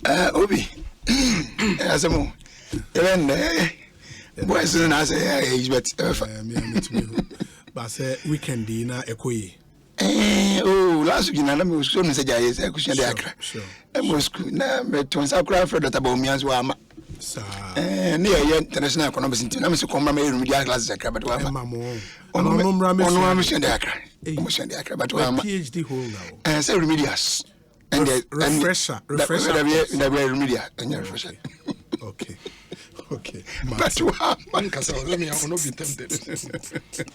Obi. Asemo. Even boys na say but but say weekend na Ekoyi. Last week na me so no say jaye say kusia de akra. E mo school na me ton sakura for Dr. Baumians wa ama. Near international economics na me so come me remedial classes akra but wa ama. Ono me send de akra. Mo send de akra but wa ama. PhD holder. Say remedials. And refresher. That be remedial and refresher. Okay. But one can say, let me not be tempted.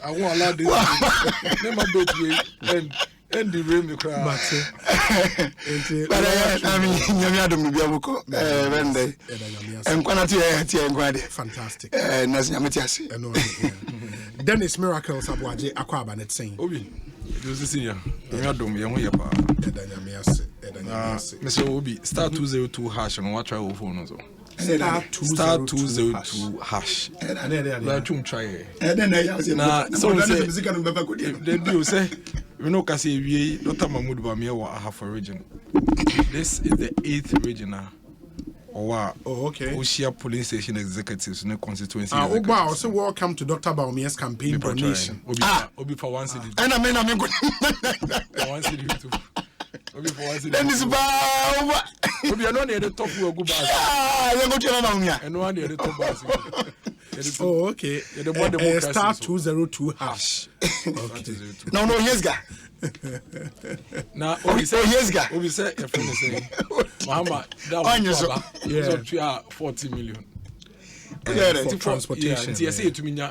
I won't allow this. Never bet me and the rain cry. But I mean, you don't be able to when they and quantity and fantastic. Dennis Miracles Abwaje Akwaba net saying. Obi, this is senior. You don't be a pa. Mr. Obi, star 202 hash and what try phone also. Star 202 hash. Let him try. And then I so they do say, you know, Kasi, we Dr. Mahmoud Bamia half a region. This is the 8th regional. Oh, okay. Oshia police station executives in the constituency. Wow, so welcome to Dr. Baumia's campaign donation. Obi for one city. And I mean, good. One city too. Obi for one city. Then it's about. Obi, I know near the top will go back. You go to Namia. And one near the top bus. Oh, okay. Star 202 hash. Okay. No, yes, guy. Now, Obi say, yes, guy. Obi say, your friend is saying, Muhammad, that was 40 million. For transportation. Yeah, say to me,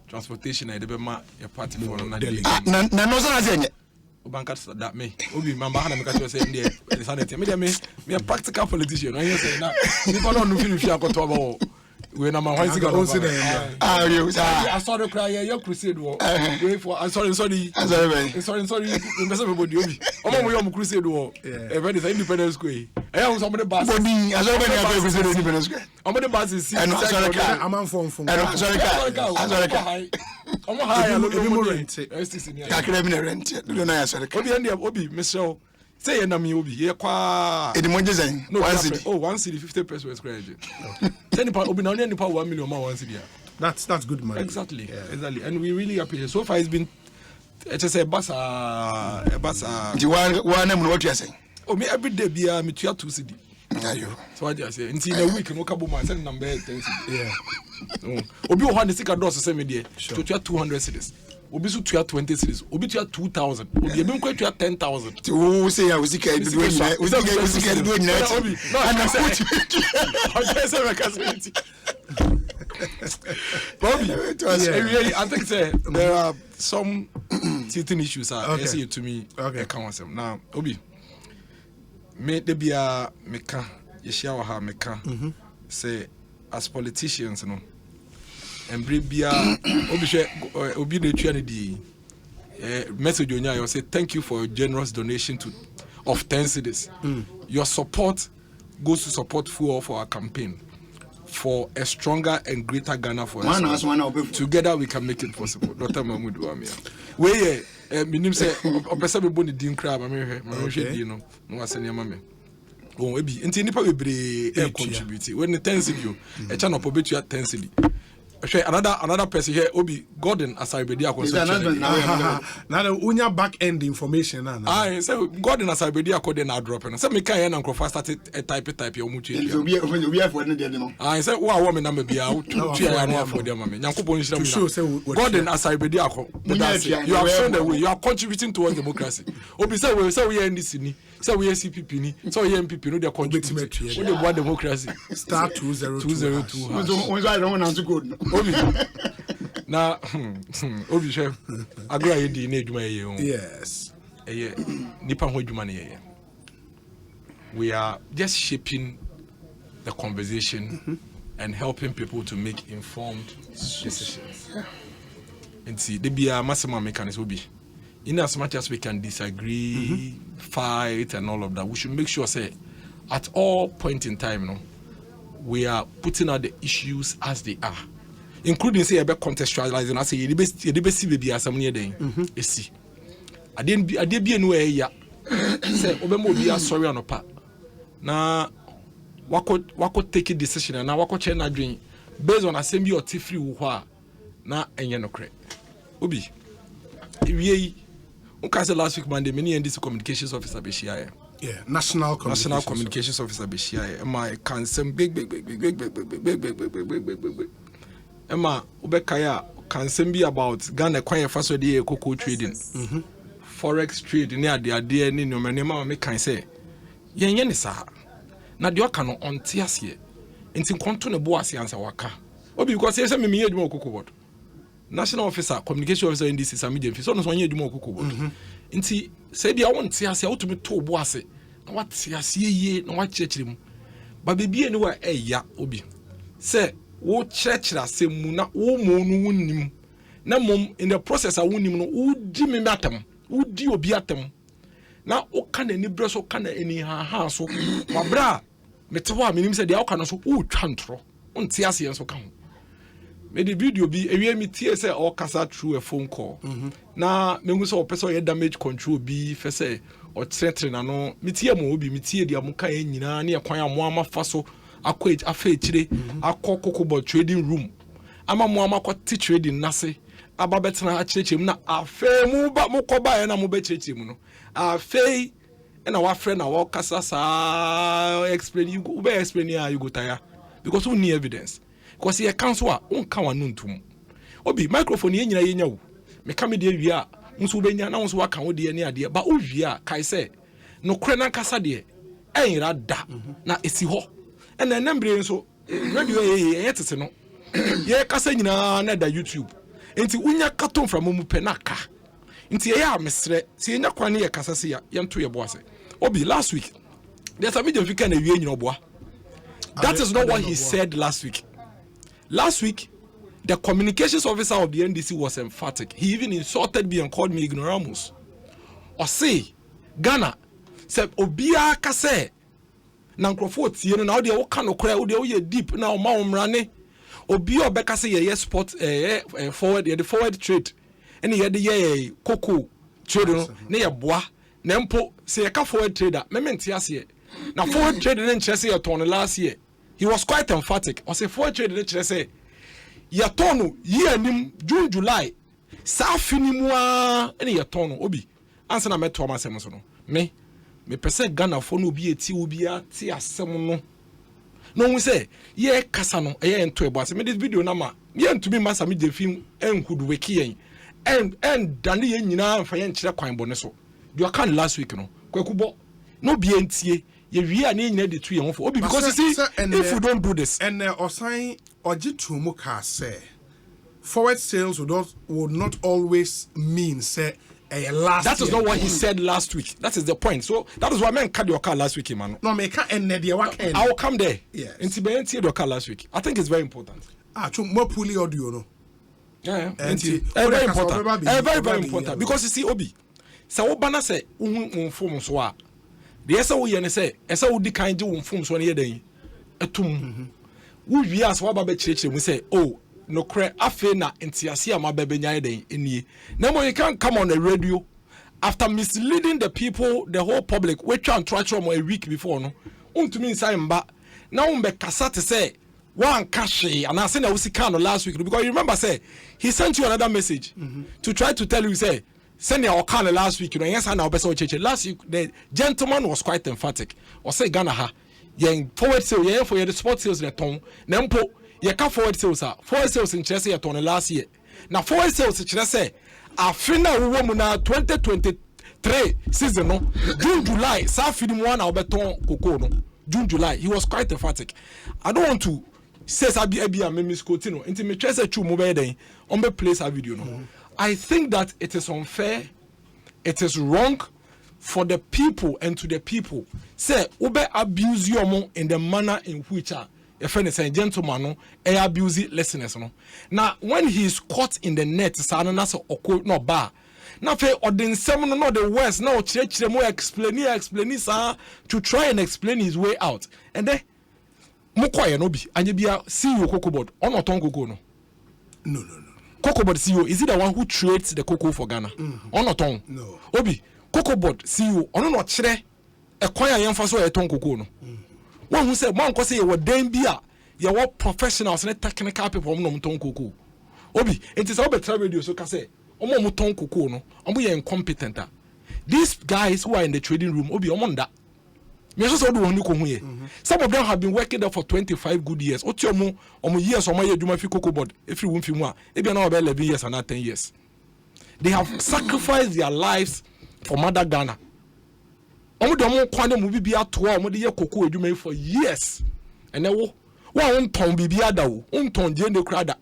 transportation, I did my party for another day. No, so Bankers that me. Obi, my man, because you're saying the sanity. Me a practical politician. I hear saying that. People don't know if you are going to talk about. When I'm a white I saw the cry. Your crusade war. Wait for. I'm sorry. Sorry. Everybody. I'm crusade war. Everybody is independence square. I have somebody bus. Body. I saw many crusade independence square. Somebody bus is. I'm sorry. I'm from. I'm sorry. I'm high. Obi, Michelle. Say na me obi ye kwa e de mo design no 1 cedi. Oh, 1 cedi 50 pesos credit. Then obi na only 1 million ma 1 cedi. That's good money. Exactly. And we really appreciate. So far it's been just a bus the one name what you are saying. Oh, me every day be me 2 cedi. Ayo. So what you say? In a week no kabo man send number 10 cedi. Yeah. Obi o han the sika doors say me there to 200 cedis. Obi so 20 cedis. Obi 2,000. Obi be nko 10,000. To say ya usika do na. Obi. No, I say me Bobby, I think there are some certain issues I say to me. Okay, come on, now, Obi. Me de bia meka ye share ha meka say as politicians no embre bia obi de twa ne di message onya you say thank you for your generous donation of 10 cedis. Your support goes to support fuel for our campaign for a stronger and greater Ghana for us. Together we can make it possible. Dr. Mahmoud Wamia. We minim say opesa be boni din crab ma hwe di no no asene ma me. Oh ebi enti nipa bebre contribute when the 10 cedi e cha no po betu 10 cedi. Another person here, Obi Gordon Asaribedi Akosomche. Now unya back end information na. So Gordon Asaribedi Akode na drop na. Say me kan here na nkrofa started type your mutu. Obi afọ ne de no. Say wo me na me bia tu ya na afọ de ma me. Nyankopon hira me. Gordon Asaribedi Akọ. You have shown the way. You are contributing towards democracy. Obi say we here NDC ni. Say we CPP ni. So we MPP no dey contribute. We dey board democracy. Star 202. I don't want to go. Obi na Obi chef agora ye di na adwuma ye. Yes. Nipa ho adwuma na ye. We are just shaping the conversation and helping people to make informed decisions. And see, there be a massive mechanism will be. In as much as we can disagree, fight, and all of that, we should make sure, say, at all point in time, we are putting out the issues as they are, including say about contextualizing. I say, you best see baby as some near day. See, I didn't be anywhere. Yeah, say, Obama be sorry on a part. Now, wako take a decision and now wako change na dream based on assembly or free wo na enye no kre obi we say last week Monday many NDC communications officer be share national communications officer be share my cancel big Emma Ubekaya can be about Ghana quiet first day cocoa trading forex trade near the idea ni no manema me kan say yen ni sa na de oka no onte ase enti konto ne bo ase ansa waka obi because say me adwuma okoko board national officer communication officer in this is a medium so no so yen adwuma okoko board enti say dia wonte ase awotumi to bo ase na wate ase yie na wa kirekire mu ba bebie ni wa eya obi say wo kirekire ase mu na wo mo no wonnim na mom in the process a wonnim no wo di me matam wo di obi atam na o kana ni breso kana eni ha so wabra metewa menim se dia o kana so o twantro onti ase enso ka ho me the video bi ewie mi tie se o kasa through a phone call na mengu se o pese o damage control bi fe se o tretre na no mi tie mo obi mi tie dia mo kan nyina na ekwan amo amafa so akọ afa ekire akọ kokobo trading room ama mo amakọ trading nase aba betena akirechim na afa mu ba mo koba ya na mo be kirechim no afei na wa friend na wa kasa sa explain you go be explain ya you go tire because we need evidence because you cancel a unka wanu ntum obi microphone ye nyina ye nya wo me ka me de wi a nso be nya na nso wa kan wo de ne ade ba o wi a kai say no kre na kasa de enra da na esi ho na nambre nso radio ye tete no ye kasa nyina na da YouTube enti unya katon from mu penaka nti ye ya mesre si enya kwane ye kasa se ya yento ye boase obi last week there's a video fika na wie nyina oboa that is not what he said last week. Last week the communications officer of the NDC was emphatic. He even insulted me and called me ignoramus or say Ghana se obia ka se na nkrofo tie no na ode wo ka no kra ode wo ye deep na o ma omrane obi obeka se ye sport forward ye the forward trade ene ye de ye cocoa trade no na ye boa na mpo se ye ka forward trader mementi ase na forward trade ne nkyere se ye ton last year he was quite emphatic o se forward trade ne nkyere se ye ton no ye anim June July sa finimu a ene ye ton no obi ansa na meto amasem so no me pese Ghana for no bi eti obi ati asem no we say ye kasa no ye ento ebo ase me this video na ma ye ntumi masa me de film enkudu weki yen and dane ye nyina amfa ye nkire kwan bone so do kan last week no kwakubo no bi entie ye wi a ne nyina de tu ye ho for obi because you see if you don't do this and osan ojitu mu ka say forward sales would not always mean say that is not what he said last week. That is the point. So that is why I cut your car last week, man. No, me can't end there. I will come there. Yes. And see your car last week. I think it's very important. More fully audio, no. Yeah. Very important. Very important. Because you see, Obi, so Obana say, form so. The SA we say, SA would kind of form so near day. A tomb. We ask what about church and we say, oh. No cre afe na entiase ama bebenya den enie na mo you can come on the radio after misleading the people the whole public we try and trash them a week before no untumi inside mba na umbe kasa te say one cache and I say na usika no last week because you remember say he sent you another message to try to tell you say send your car last week you know yes na obese cheche last week the gentleman was quite emphatic or say Ghana ha yen forward sale yen for your sport sales na ton na mpo ye ka forward sales in Chelsea ya ton last year. Na forward sales Chelsea afina wo mu na 2023 season no June July sa finimu na obeton koko no June July he was quite emphatic. I don't want to say sabi ebia me misquote no nti me Chelsea chu mo be den on be place a video no. I think that it is unfair, it is wrong for the people and to the people say ube abuse you in the manner in which a friend is a gentleman no abuse listeners no. Now when he is caught in the net sana na so okko no ba na fe odensem no the worst na o chire mo explain sa to try and explain his way out and then mokoye no bi anye bia CEO cocoa board ono ton cocoa no cocoa board CEO is he the one who trades the cocoa for Ghana ono ton no obi cocoa board CEO ono no chire e kwan ayen fa so e ton cocoa no One who said, "Man, cause you were dembia, you were professionals and technical people no ton cocoa." Obi, it is all better radio so can say, "Omo ton cocoa no, omo incompetent." These guys who are in the trading room, Obi omonda. Some of them have been working there for 25 good years. Omo years or my year, you might feel cocoa board. If you won't feel more, maybe now about 11 years and not 10 years. They have sacrificed their lives for Mother Ghana. Omo the more quantity movie be at 12, omo the year cocoa you made for years. And then one ton bibi ada, ton jende crowd.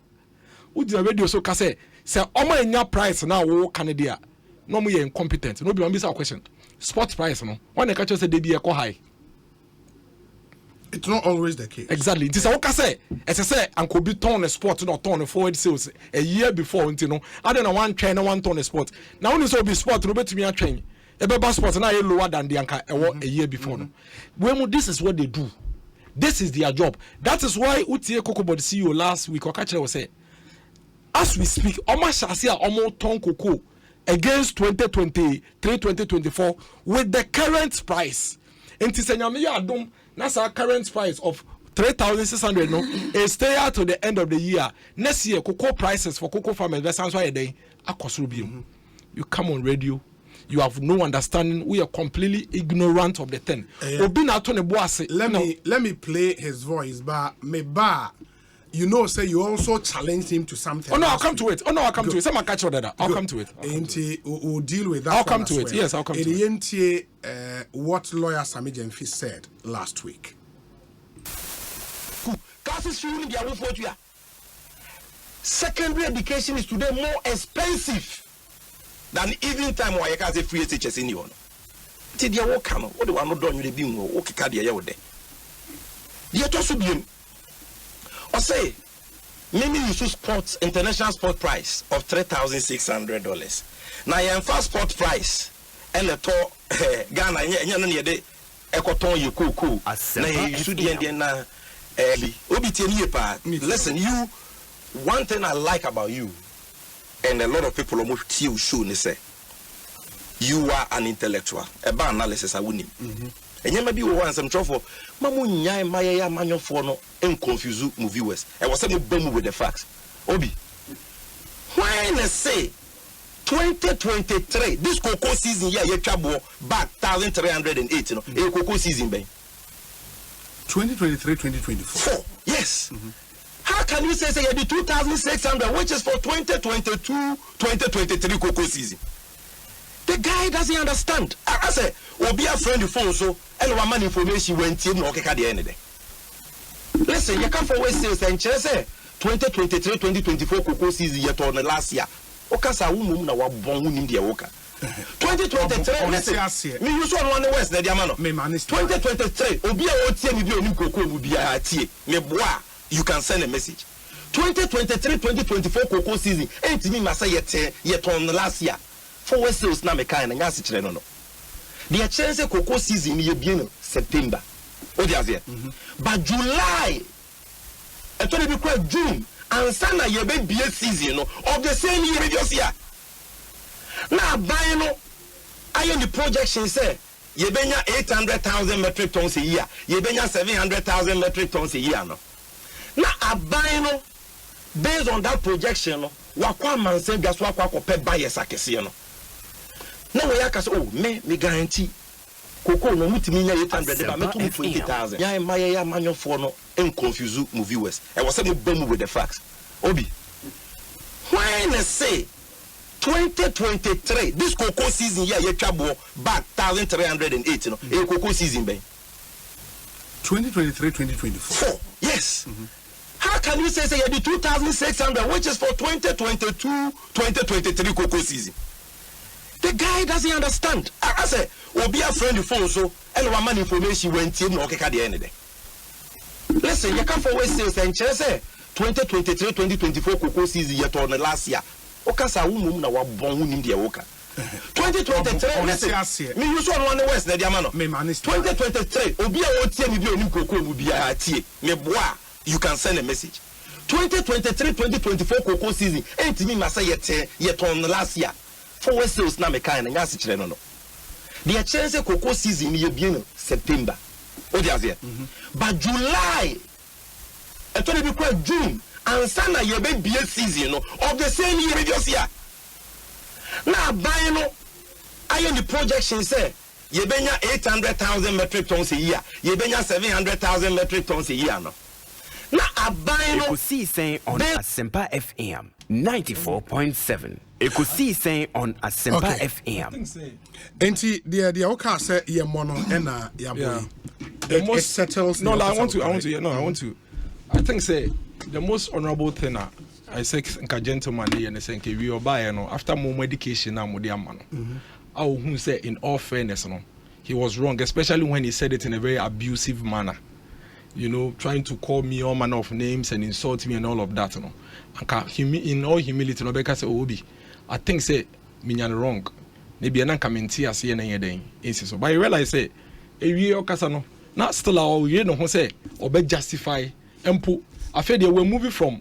Who the radio so can say omo in your price now, Canada. No more incompetent. No be one bisa question. Spot price no. When the catcher say they be high. It's not always the case. Exactly. It is what I say. As I say, Uncle be ton a spot, not ton a forward sales a year before. You know, I don't know one train, one ton a spot. Now only so be spot. No better me a train. A better spot now lower than the anchor a year before. Well, this is what they do. This is their job. That is why Utie Kokobod CEO last week or catcher was say, as we speak, almost almost ton cocoa against 2023-2024 with the current price. And Tisenyamiya that's our current price of 3,600 no stay out to the end of the year. Next year, cocoa prices for cocoa farmers, that's why a day. You come on radio, you have no understanding. We are completely ignorant of the thing. Let me play his voice, but you know, say you also challenged him to something. Oh no, I'll come to it. I'll come to it. Some catch that. I'll come to it. We'll deal with that. I'll come to it. Yes, I'll come to it. What lawyer Sami Jemfi said last week. Secondary education is today more expensive than even time where you can say free teachers in you. Did you walk? What do I not done? You be more. Okay, cardia you there. You just be. Or say, maybe you should sports international sport price of $3,600. Now your first sport price and the to Ghana you the ekoton you cool. Now you should na listen, you one thing I like about you, and a lot of people almost you show say you are an intellectual. About analysis I wouldn't. And you may be one some trouble. Mamu nyai maya manyo for no and confuse mu viewers. I was saying boom with the facts. Obi. Why I say 2023 this cocoa season here you trouble back 1,308 no a cocoa season ben 2023-2024. Yes. How can you say you the 2,600 which is for 2022-2023 cocoa season? The guy doesn't understand. I say, will be a friend of phone so and one man information went in okay at the end of the day. Listen, you can't always say 2023-2024 cocoa season yet on the last year. Okasa woman na wa bon in the Oka. 2023, listen, me use one West, the Diamano. 2023, Obi a OTM will be a new cocoa will be a tea. Me bois, you can send a message. 2023-2024 cocoa season, ain't me massa yet on the last year. For West Sales na me kind and yasi chile no. The chance cocoa season ye bien September. O dia there. But July, and to be quite June, and sana ye be BS season no of the same year previous year. Now buy no, I am the projection say ye benya 800,000 metric tons a year. Ye benya 700,000 metric tons a year no. Now I buy no, based on that projection no, wakwa man say gaswa kwa pe buy sakese no. Now we are oh me guarantee cocoa no mutimi nya 800 ba meto 20,000 ya maya manyo for no en confuse mu viewers e was say me bam with the facts obi when I say 2023 this cocoa season here ye twabo back 1,308 no e cocoa season ben 2023-2024 yes. How can you say you the 2,600 which is for 2022-2023 cocoa season? The guy doesn't understand. I say, will be a friend of phone so and one man information went in okay at the end of the day. Listen, you can't always say 2023-2024 cocoa season yet on the last year. Okasa woman na wa bon in the Oka. 2023, listen, me use one West, the Diamano. 2023, Obi a OTM be a new cocoa will be a tea. Me bois, you can send a message. 2023-2024 cocoa season ain't me massa yet on the last year. For West Sales na me kind and yasi chile no. The chance cocoa season ye bien September. Odiazie. But July, I told you before June, and Sana ye be season of the same year previous year. Now buying I am the projection say ye benya 800,000 metric tons a year, ye benya 700,000 metric tons a year no. Now buying Ekosiisen on Asempa FM 94.7. Ekosiisen on Asempa FM. Enti the oka say ye mono ena ya boy. It settles. No, I want to. I think say the most honorable thing I say nka gentleman dey and say nka we oba no after more medication na mo dey ama no. I who say in all fairness no, he was wrong, especially when he said it in a very abusive manner. You know, trying to call me all manner of names and insult me and all of that, you know. And in all humility, no because say Obi, I think say me wrong. Maybe I can't mention as ye na yeden. So, but I realize say, we okasa no. Now still our you know say obe justify empo. I feel they were moving from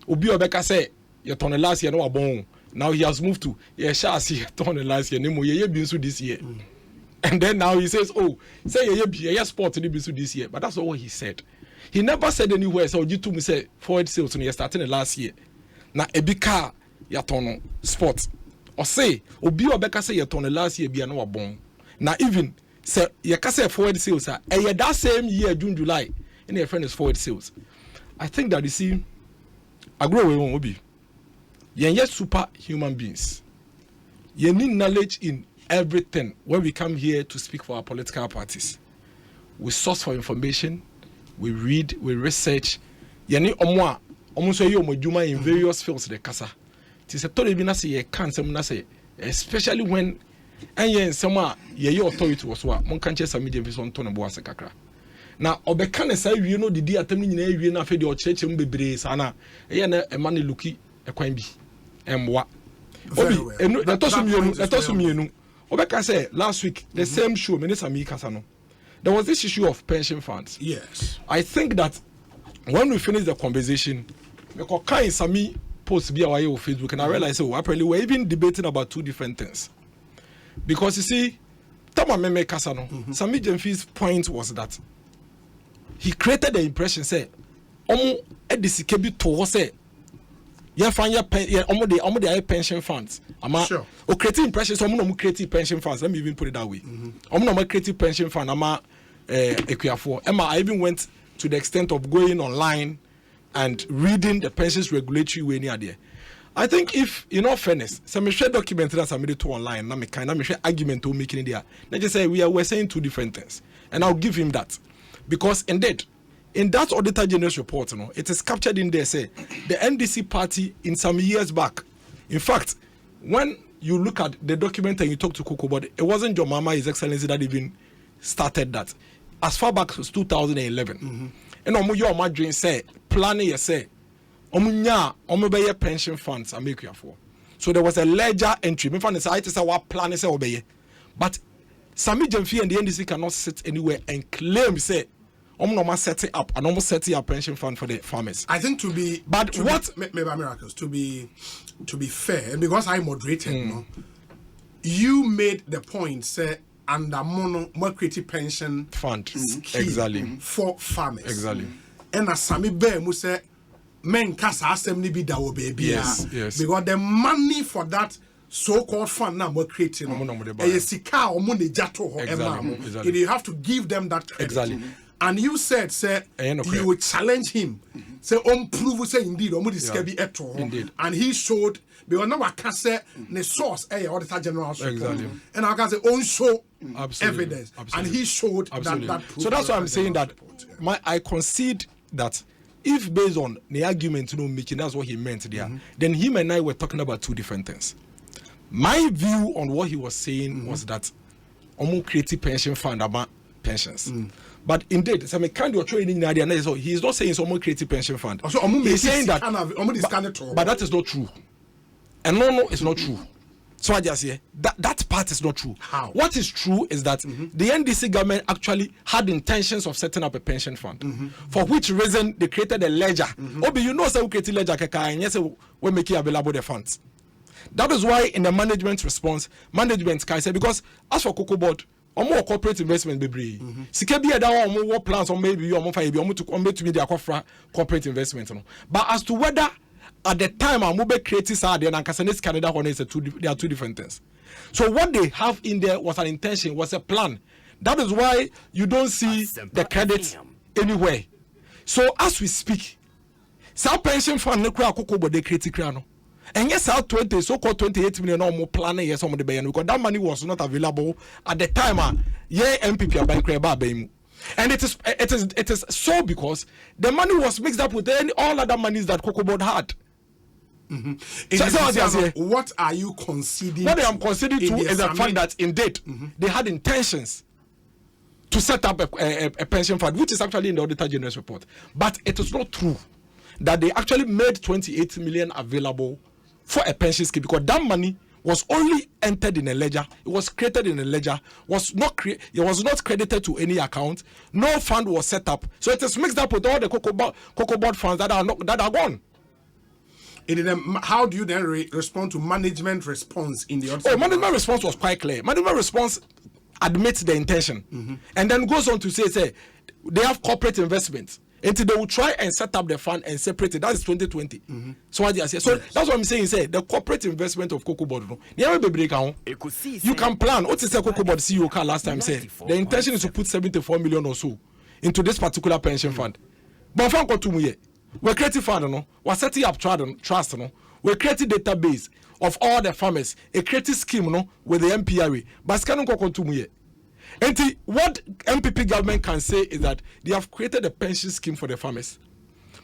Obi Obeka say you turn last year no abon. Now he has moved to shall see turn last year. Nemo ye been so this year. And then now he says, oh, say ye sport to be this year. But that's not what he said. He never said anywhere. So you told me say forward sales when you starting the last year. Now a big car ya turn sport. Or say Obi Obeka say you turn last year be no abon. Now even say you can say forward sales and that same year June July in your friend is forward sales. I think that you see I grow away Obi. You're yet super human beings. You need knowledge in everything. When we come here to speak for our political parties, we source for information, we read, we research. Yani omwa almost yo moduma in various fields de kasa. Ti se to be na say ye kan sem na say especially when anye nsema ye authority was wa mon kan che some media vision to no bo ase kakra. Na obeka ne say wie no didi atam ni nyina wie na fe de o cheche mbebre sana. Ye na e ma ne luki e kwan bi. Emwa. Obi enu etosumienu. Obeka say last week the same show Minister Mikasano. There was this issue of pension funds. Yes. I think that when we finish the conversation, because kind Sami post be our on Facebook and I realized apparently we're even debating about two different things. Because you see, Tama Meme Kasano, Sami Jemfi's point was that he created the impression say, Omo edisikebi to say yeah, find your pension funds. Sure. O creative impressions. I'm creative pension funds. Let me even put it that way. I'm not creative pension fund. I'm Equiafo. I even went to the extent of going online and reading the pensions regulatory way near there. I think if, in all fairness, some share document that I made it to online, na me share argument to making it there. Let's just say we're saying two different things, and I'll give him that because indeed. In that Auditor General's report, it is captured in there, say, the NDC party in some years back. In fact, when you look at the document and you talk to Coco, but it wasn't your mama, His Excellency, that even started that. As far back as 2011. And your imagine say, planning, you say, omunya pension funds, I make you for. So there was a ledger entry. Me find I say what plan say obey. But Sami Jemfi and the NDC cannot sit anywhere and claim, say, almost setting up and almost setting up pension fund for the farmers. I think to be miracles to be fair, and because I moderated, you made the point say under more creative pension fund exactly for farmers exactly. And as Sami Bear mu say men kasa assembly be that will be yes because the money for that so-called fund now we're creating exactly. You have to give them that credit. Exactly. And you said, say, you would challenge him. Say, prove, say, indeed, indeed. And he showed, because now I can say, the source, Auditor General's report. Exactly. And I can say, show evidence. Absolutely. And he showed that proof. So that's why I'm saying that I concede that if based on the argument, making that's what he meant there, then him and I were talking about two different things. My view on what he was saying was that creative pension fund about pensions. But indeed, some kind of training in idea. So he's not saying someone creative pension fund. So he's saying that, but that is not true. And no, it's not true. So I just say that part is not true. How? What is true is that the NDC government actually had intentions of setting up a pension fund, for which reason they created a ledger. Obi, you know, so we created ledger, and yes, we make it available the funds. That is why in the management response, management can say because as for Cocoa Board. more corporate investment bebree sika bi eda omo plans or maybe omo fa bi omo to me their corporate investment no but as to whether at the time I'm be creative side and Casanes Canada they are two different things. So what they have in there was an intention, was a plan. That is why you don't see the credit anywhere. So as we speak, some pension fund no kura koko but they create no. And yes, our 20 so-called 28 million or more plan yes some of the because that money was not available at the time. MPP are bank and it is so because the money was mixed up with all other monies that Cocoa Board had. What are you conceding? What I am conceding to is the fact that indeed they had intentions to set up a pension fund, which is actually in the Auditor General's report. But it is not true that they actually made 28 million available for a pension scheme because that money was only entered in a ledger. It was created in a ledger. It was not credited to any account. No fund was set up. So it is mixed up with all the Cocoa Board funds that are gone. How do you then respond to management response in the other? Management response was quite clear. Management response admits the intention and then goes on to say they have corporate investments until they will try and set up the fund and separate it. That is 2020. So what they say. So that's what I'm saying. Say the corporate investment of Cocoa Board. You can plan. What is the Cocoa Board CEO car last time said? The intention is to put 74 million or so into this particular pension fund. But we're creating fund, no? We're setting up trust, no? We're creating database of all the farmers, a creative scheme, no, with the MPRA. But and what MPP government can say is that they have created a pension scheme for the farmers.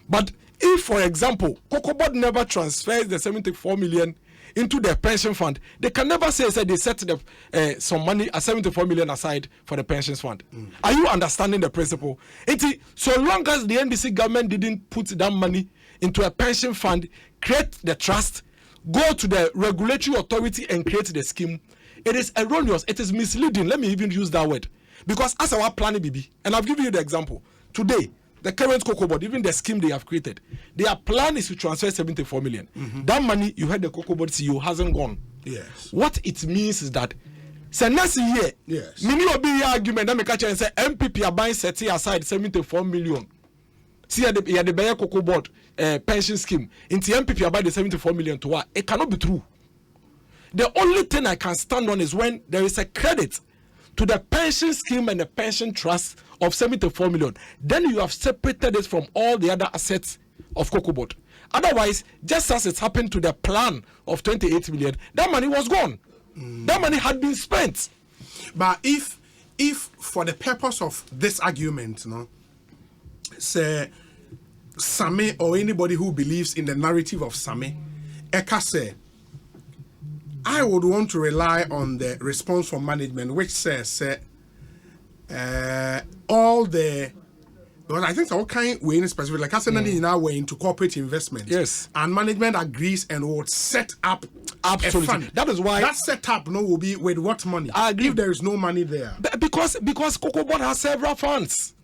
But if, for example, Cocoa Board never transfers the 74 million into their pension fund, they can never say they set some money, 74 million aside for the pensions fund. Are you understanding the principle? So long as the NDC government didn't put that money into a pension fund, create the trust, go to the regulatory authority and create the scheme, it is erroneous, it is misleading. Let me even use that word. Because as our plan BB, and I've given you the example, today, the current Cocoa Board, even the scheme they have created, their plan is to transfer 74 million. That money, you heard the Cocoa Board CEO, hasn't gone. Yes. What it means is that, say next year, yes, many will be argument that make a chance say MPP are buying setting aside 74 million. See the Bayer Cocoa Board pension scheme. Into MPP are buying the 74 million to what? It cannot be true. The only thing I can stand on is when there is a credit to the pension scheme and the pension trust of 74 million. Then you have separated it from all the other assets of Cocoa Board. Otherwise, just as it happened to the plan of 28 million, that money was gone. That money had been spent. But if for the purpose of this argument, say Same or anybody who believes in the narrative of Same, Eka say, I would want to rely on the response from management, which says all the, because I think all kind way in specific, like I said, now we're into corporate investment. Yes, and management agrees and would set up absolutely a fund. That is why that setup will be with what money? I agree. If there is no money there, because Cocoa Board has several funds.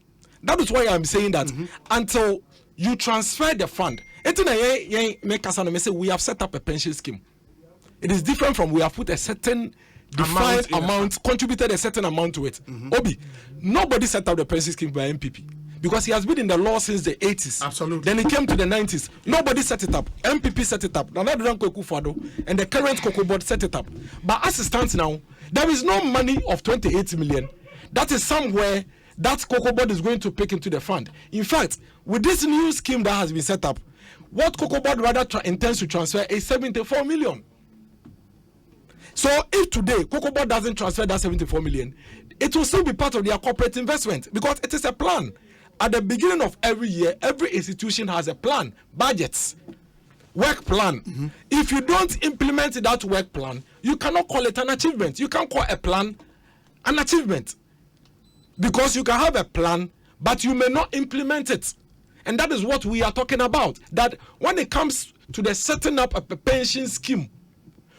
That is why I'm saying that until you transfer the fund, we have set up a pension scheme. It is different from we have put a certain defined amount, contributed a certain amount to it. Obi, nobody set up the pension scheme by MPP because he has been in the law since the 80s. Absolutely. Then it came to the 90s. Nobody set it up. MPP set it up. And the current Cocoa Board set it up. But as it stands now, there is no money of 28 million. That is somewhere that Cocoa Board is going to pick into the fund. In fact, with this new scheme that has been set up, what Cocoa Board rather intends to transfer is 74 million. So if today Cocoa Board doesn't transfer that 74 million, it will still be part of their corporate investment because it is a plan. At the beginning of every year, every institution has a plan, budgets, work plan. If you don't implement that work plan, you cannot call it an achievement. You can't call a plan an achievement because you can have a plan, but you may not implement it. And that is what we are talking about. That when it comes to the setting up a pension scheme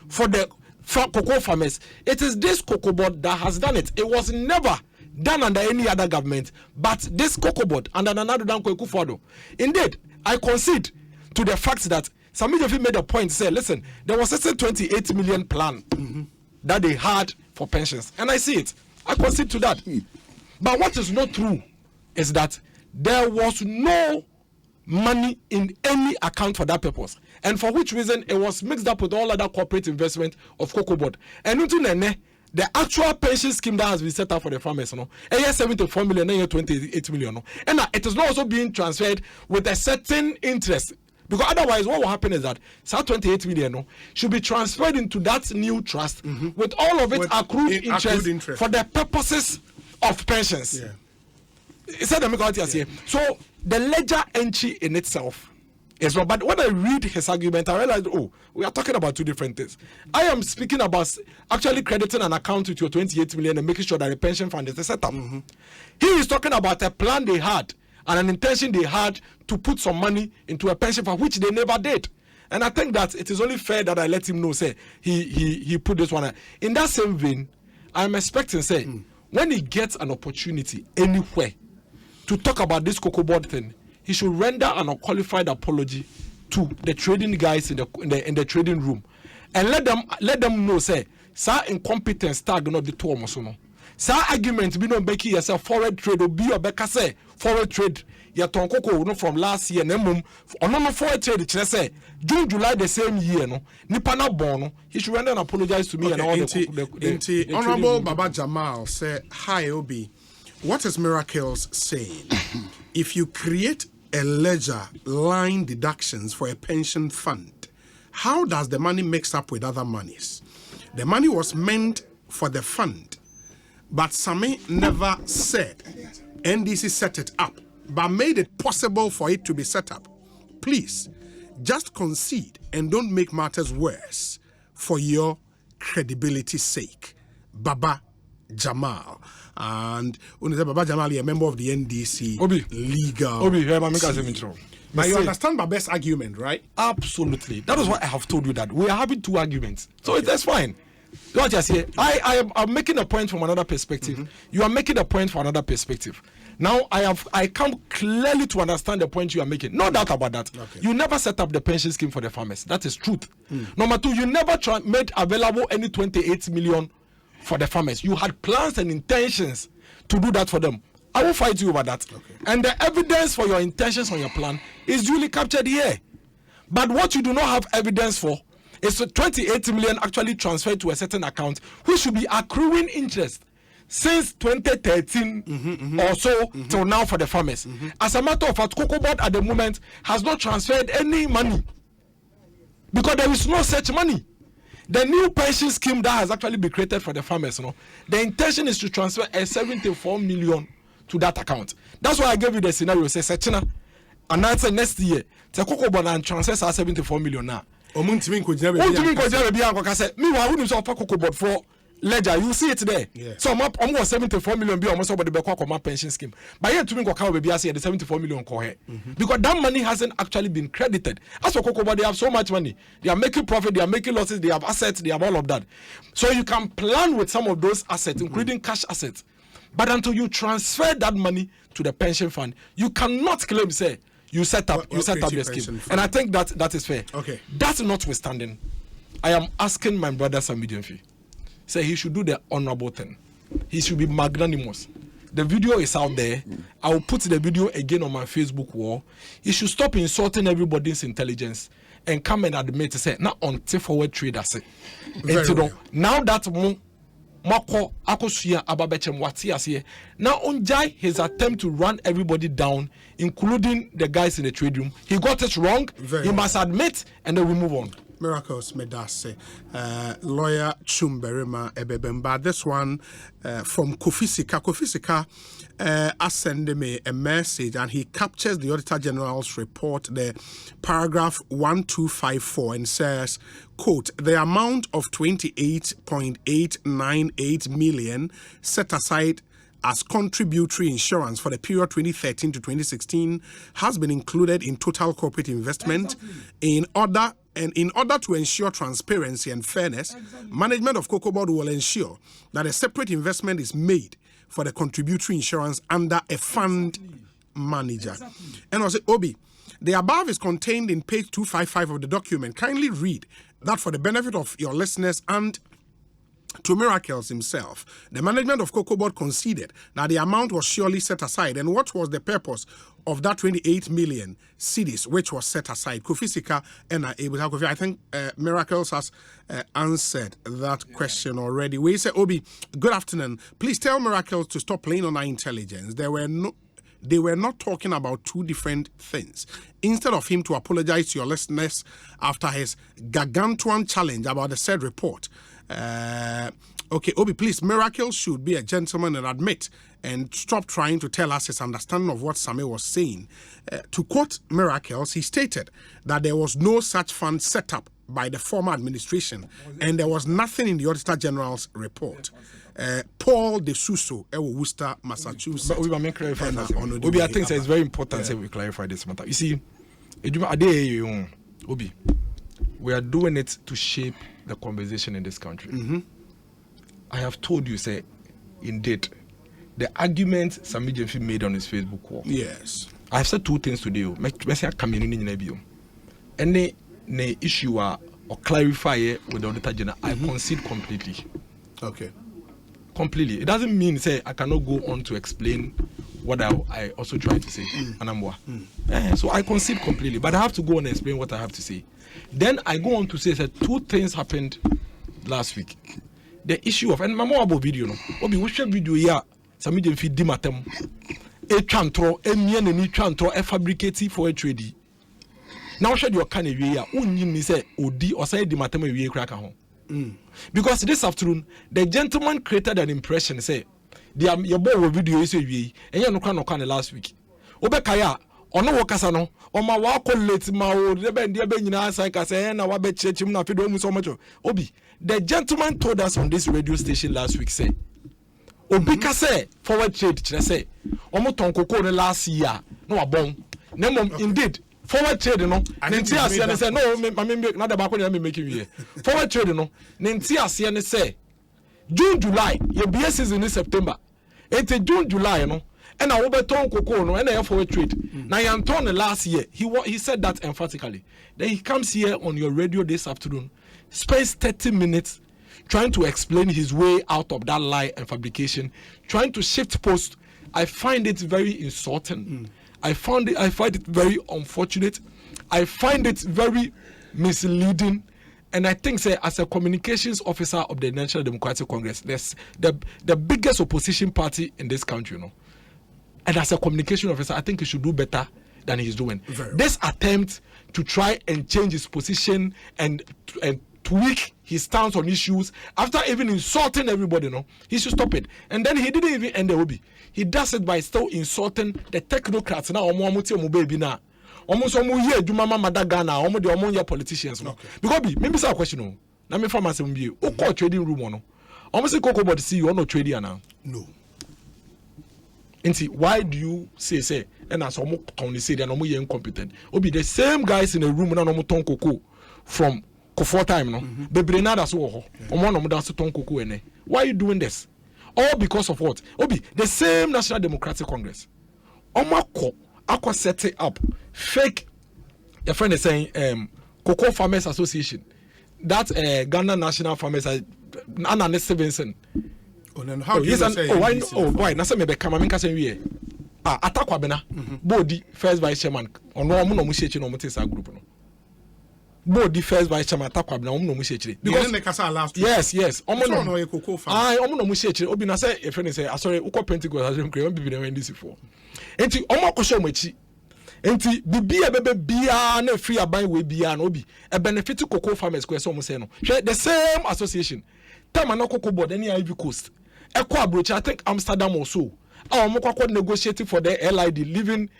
for the cocoa farmers, it is this Cocoa Board that has done it. It was never done under any other government, but this Cocoa Board under another Danko Ekufuado. Indeed, I concede to the fact that Sami Jofi made a point, say, listen, there was a 28 million plan that they had for pensions, and I see it. I concede to that. But what is not true is that there was no money in any account for that purpose, and for which reason it was mixed up with all other corporate investment of Cocoa Board. And the actual pension scheme that has been set up for the farmers, 74 million, 28 million, and it is not also being transferred with a certain interest. Because otherwise, what will happen is that 28 million should be transferred into that new trust with all of it accrued interest for the purposes of pensions. Yeah. So the ledger entry in itself is wrong. But when I read his argument, I realized, we are talking about two different things. I am speaking about actually crediting an account with your 28 million and making sure that the pension fund is set up. He is talking about a plan they had and an intention they had to put some money into a pension fund, which they never did. And I think that it is only fair that I let him know, say, he put this one. In that same vein, I'm expecting, say, when he gets an opportunity anywhere to talk about this Cocoa Board thing, he should render an unqualified apology to the trading guys in the trading room, and let them know, say, sir, incompetence tag not the two almost no. Sir, argument be no making yourself forward trade or be or better say forward trade. Your ton cocoa no from last year, no forward trade. Say June, July the same year, no Nipana Bono. He should render an apologize to me and all the Honorable Baba Jamal say, hi Obi. What is Miracles saying? If you create a ledger line deductions for a pension fund, how does the money mix up with other monies? The money was meant for the fund, but Sami never said NDC set it up, but made it possible for it to be set up. Please, just concede and don't make matters worse for your credibility's sake. Baba Jamal. And Baba Jamal is a member of the NDC legal team. But you understand Baba's argument, right? Absolutely. That is why I have told you that we are having two arguments. So that's fine. Don't just say I'm making a point from another perspective. You are making a point from another perspective. Now I come clearly to understand the point you are making. No doubt about that. Okay. You never set up the pension scheme for the farmers. That is truth. Number two, you never made available any 28 million for the farmers. You had plans and intentions to do that for them. I will fight you over that. Okay. And the evidence for your intentions on your plan is duly captured here. But what you do not have evidence for is 28 million actually transferred to a certain account, which should be accruing interest since 2013 or so till now for the farmers. As a matter of fact, Cocoa Board at the moment has not transferred any money because there is no such money. The new pension scheme that has actually been created for the farmers, the intention is to transfer a 74 million to that account. That's why I gave you the scenario. Say, Sechina, and that's next year, the Cocoa Board and transfers are 74 million now. Meanwhile, I wouldn't offer Cocoa Board for ledger. You see it there. Yeah. So I'm almost 74 million. Be almost about the pension scheme. But here to me, baby, I say the 74 million because that money hasn't actually been credited. As for Cocoa Board, they have so much money. They are making profit. They are making losses. They have assets. They have all of that. So you can plan with some of those assets, including cash assets. But until you transfer that money to the pension fund, you cannot claim say you set up the scheme. And I think that is fair. Okay. That's notwithstanding, I am asking my brother Samidian Fee. Say he should do the honorable thing. He should be magnanimous. The video is out there. I will put the video again on my Facebook wall. He should stop insulting everybody's intelligence and come and admit to say, not on forward trade. Now that Mako Akosuya Ababechem Watias now unjai his attempt to run everybody down, including the guys in the trade room. He got it wrong. He must admit, and then we move on. Miracles Medase, lawyer Chumberima Ebebemba. This one from Kofisika. Kofisika sent me a message, and he captures the Auditor General's report, the paragraph 1254, and says, quote, the amount of 28.898 million set aside as contributory insurance for the period 2013 to 2016 has been included in total corporate investment. In order to ensure transparency and fairness, management of Cocoa Board will ensure that a separate investment is made for the contributory insurance under a fund manager. And I say, Obi, the above is contained in page 255 of the document. Kindly read that for the benefit of your listeners and to Miracles himself, the management of Cocoa Board conceded that the amount was surely set aside. And what was the purpose of that 28 million cedis which was set aside? Kofi Sika and Kofi, I think Miracles has answered that question already. We say, Obi, good afternoon. Please tell Miracles to stop playing on our intelligence. They were not talking about two different things. Instead of him to apologize to your listeners after his gargantuan challenge about the said report. Okay, Obi, please, Miracle should be a gentleman and admit and stop trying to tell us his understanding of what Same was saying. To quote Miracles, he stated that there was no such fund set up by the former administration and there was nothing in the Auditor General's report. Paul De Suso, Worcester, Massachusetts. But we will clarify that. Obi, I think it's very important that we clarify this matter. You see, Obi, we are doing it to shape the conversation in this country. Mm-hmm. I have told you, say, indeed, the argument Sami Jemfi made on his Facebook wall. Yes. I have said two things today. And the issue or clarify it with the Auditor General, I concede completely. Okay. Completely. It doesn't mean say I cannot go on to explain what I also try to say. So I concede completely, but I have to go on and explain what I have to say. Then I go on to say that two things happened last week. The issue of, and my mom about video no, obi we share video here. Sami dem fi di matem. E twantro, e mie na ni twantro e fabricate for a trade. Now share your can we here. Unyi ni say odi or say di matem we kra ka ho. Because this afternoon the gentleman created an impression say your boy video is we and you no kan last week. Obekaya ono wokasa no o ma wa collate ma o de be nyina sai ka say na wa be chechim na fedo mu so much. Obi, the gentleman told us on this radio station last week say Obi ka say forward trade kire say omo ton koko ne last year no abon na mom indeed forward trade no nti ase ne say no me na da ba ko na me make you forward trade no nti ase ne say June July ye be season in September enti June July no and I will ton cocoa no and forward trade. Now Yanton last year he said that emphatically. Then he comes here on your radio this afternoon, spends 30 minutes trying to explain his way out of that lie and fabrication, trying to shift post. I find it very insulting. I find it very unfortunate. I find it very misleading. And I think, say, as a communications officer of the National Democratic Congress, there's the biggest opposition party in this country, you know. And as a communication officer, I think he should do better than he's doing. This attempt to try and change his position and tweak his stance on issues after even insulting everybody, no, he should stop it. And then he didn't even end the hobby. He does it by still insulting the technocrats now. Almost here, do mama madagana, almost the among your politicians. Because maybe it's a question. No, let me farm myself. Who call trading room? No, almost a cocoa body see you no trading now. No. And see, why do you say and as almost Tony say they are no more incompetent? Obi the same guys in the room na no more ton cocoa from Kofor time no. Bebre na da so ho. Omo no mo da so ton cocoa ene. Why are you doing this? All because of what? Obi the same National Democratic Congress. Omo Aqua set it up fake. Your friend is saying Cocoa Farmers Association, that Ghana National Farmers Anna Stevenson. Oh, then how do you say? Why? Na say me be kama me kase wie. Atakwa bena. Bodi first vice chairman. Ono omo no mu shechi no mo te sa group no. Bodi first vice chairman atakwa bena omo no mu shechi. Because they kasa last week. Yes. Omo no e Cocoa Farm. Omo no mu shechi. Obi na say your friend say sorry, ukọ Pentecost as we be na this for. Enti omo akosho mo echi. Enti bibia bebe bia na free aban we bia na obi e benefit cocoa farmers ko so mo say no. The same association. Time na cocoa board any Ivory Coast. Eko abroach I think Amsterdam also. Omo kwakọ negotiating for the LID living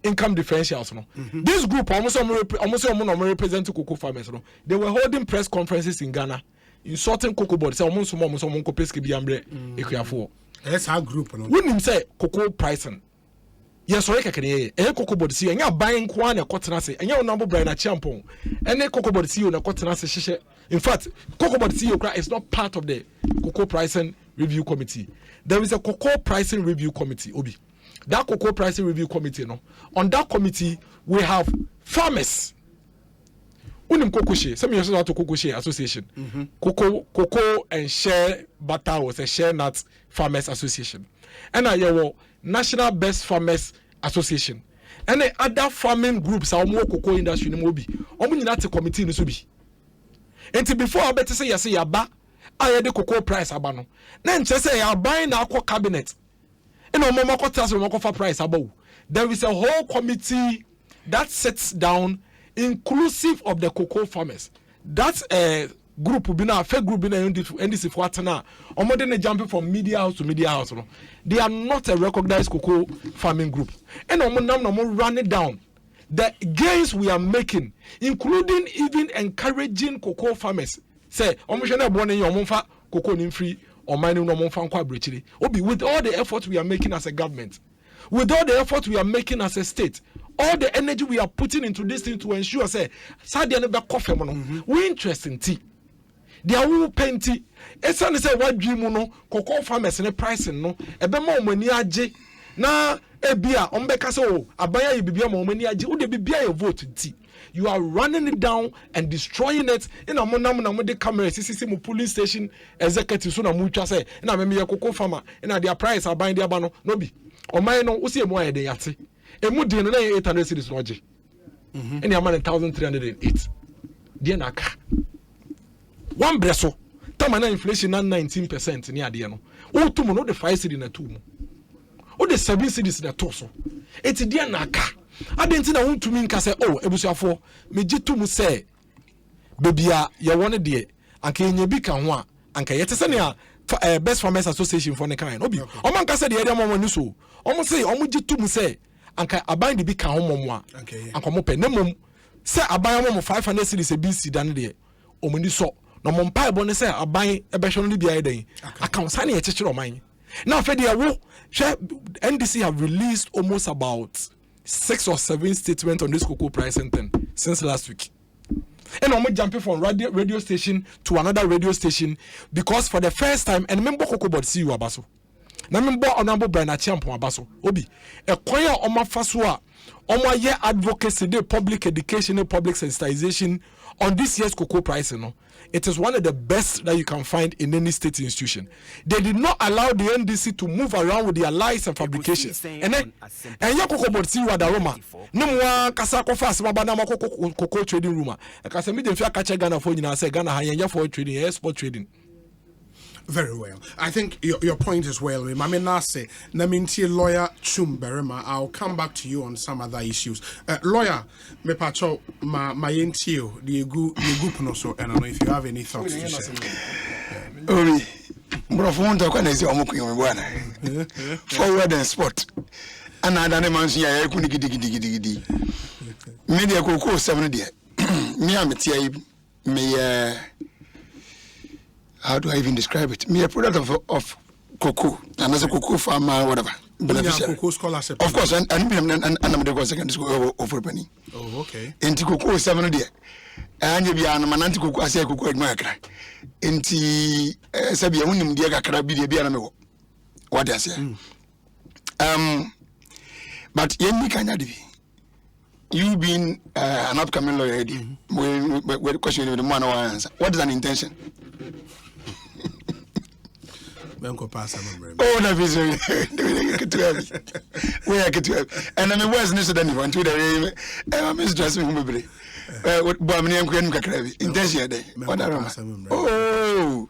income differentials no. This group almost represent cocoa farmers no. They were holding press conferences in Ghana insulting cocoa board say almost ko peski bi ambre ekuafo. That's our group no. When him say cocoa pricing. Yes, sorry, cocoa body see, and you're buying one a cotton assay, and your number brand a champon, and a cocoa body see on a cotton assay. In fact, cocoa body see is not part of the cocoa pricing review committee. There is a cocoa pricing review committee, Obi. That cocoa pricing review committee, no. On that committee, we have farmers, Unim Cocoa Share, some years ago to Cocoa Share Association. Cocoa and Share Butter was a Share Nut Farmers Association. And I have National Best Farmers Association. And the other farming groups are more cocoa industry in Mobi. Only not a committee in Subi. And before I better say, I say, Yaba, I had the cocoa price abano. Then just say, I'm buying our cabinet. And no more cotas will offer price above. There is a whole committee that sits down, inclusive of the cocoa farmers. That's a group will be now, fair group in NDC for Atana. Or more than jumping from media house to media house. They are not a recognized cocoa farming group. And no more run it down. The gains we are making, including even encouraging cocoa farmers. Say, Omoshana born in your monfa, cocoa in free, or mining no monfa quabrichili. Obi, with all the efforts we are making as a government, with all the efforts we are making as a state, all the energy we are putting into this thing to ensure, say, Sadia never coffee mono, we interest in tea. They are all plenty. It's only say what dream no cocoa farmers and pricing no. Ebe mo money aje na ebia ombeka so abaya ibibia mo money aje. Ude bibia your vote tea. You are running it down and destroying it. In a monam na mo de camera CCC mo police station executive so na mo twa say na me cocoa farmer na their price aban dia ba no no bi. O man no usi emu ayede yate. Emu de no na 800 cedis no oje. And your man 1308. Dia na ka. One breso, tamana inflation na 19% ni ade no. O tumu no de 5 cedi na tumu. O de 7 cedis na to so. Eti dia na aka. Adenti na wontumi nka se oh ebusuafo meji tumu se bebia ye wone de anka enye bi ka ho a anka yete se ne best farmers association for ne kan obi o man ka se de ye mo ni so o mo se o mo ji tumu se anka aban de bi ka ho mo a anka mo pe ne mom se aban mo 500 cedis e bi si dan de o mo ni so no mo mpa ebo ne se aban ebehwe no bia eden account sa na ye chechiro man now fe de wo NDC have released almost about 6 or 7 statements on this cocoa pricing thing since last week. And I'm jumping from radio station to another radio station because for the first time, and remember cocoa board see you abaso. Na member honorable Brian Achiampo abaso. Obi, a choir oma faswa, oma ye advocacy, the public education, and public sensitization on this year's cocoa pricing. No? It is one of the best that you can find in any state institution. They did not allow the NDC to move around with their lies and fabrications. And then, and your cocoa board see what Roma. No more Kasako fast, Mabana cocoa trading room. Because I didn't feel catch a Ghana for you now, say Ghana high for trading, export trading. Very well. I think your point is well. Maminase, Naminti lawyer Chum Berema. I'll come back to you on some other issues. Lawyer, me pacho ma yentio the group no so. And I don't know if you have any thoughts to share. Ori, brofo nta kwa nezi omukuyo mbwana. Forward and spot. Ana adane mansu ya yakuni gidi. Media koko 7 dia. Me ametia yi me how do I even describe it? Me a product of cocoa, and as a cocoa farmer, whatever. Cocoa scholarship. Of course, and I'm the second school over penny. Oh, okay. Into cocoa 7 day. And you be an mananti cocoa, I say cocoa at my crack. Into Sabia, when you get a be the what I say. But Yenny can you being an upcoming lawyer, we're questioning the man or answer. What is an intention? Oh, no, we are getting and I mean, where's Mr. Danny? Want to the Miss Dressing Mobile? What Bamini and Queen Cacravi? Intention day. Oh,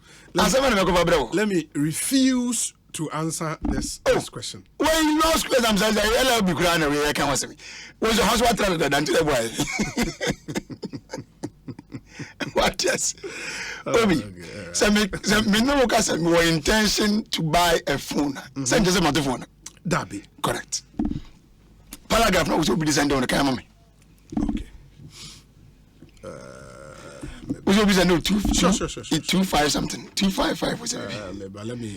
let me refuse to answer this question. Well, you lost questions. I love you crying away. I can't say me. Was your house water than to the boy? What yes? Obi, so me no work as my intention to buy a phone. Send just a phone. That be correct. Paragraph no will be designed on the camera. Okay. We will be sent 255 something. 255 was it?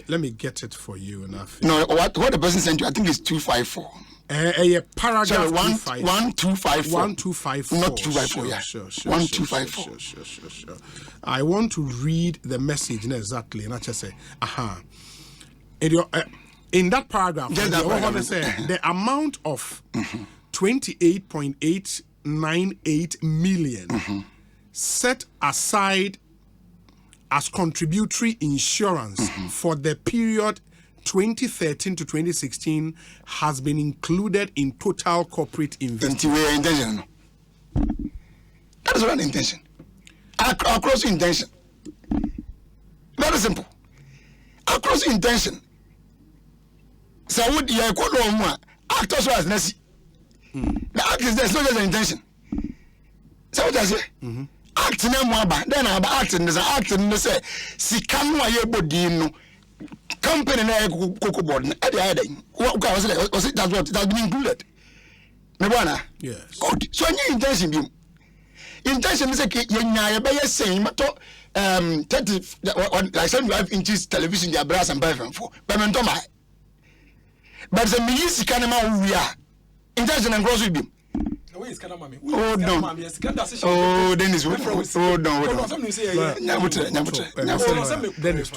Let me get it for you now. No, what the person sent you? I think it's 254. Paragraph sorry, 1254. 1254. Not 254, yeah. Sure. 1254. Sure. I want to read the message exactly, and I just say, in that paragraph, the amount of 28.898 million set aside as contributory insurance for the period 2013 to 2016 has been included in total corporate investment. That is one intention. Across intention. Very simple. Across intention. So what you are calling act also as necessary. The act is there's not just an intention. So what I say? Act na mo aba then aba act in this act in this si kan wa ye bodin company na cocoa board na dey dey what was it that's what it has been included me bona yes good so any intention bi intention is say ye nya ye be ye say mato 30 like 75 inches television dia brass and buy for but me ntoma but the me use kan ma we are intention and gross bi. Oh no! Oh, Dennis, oh no! Dennis,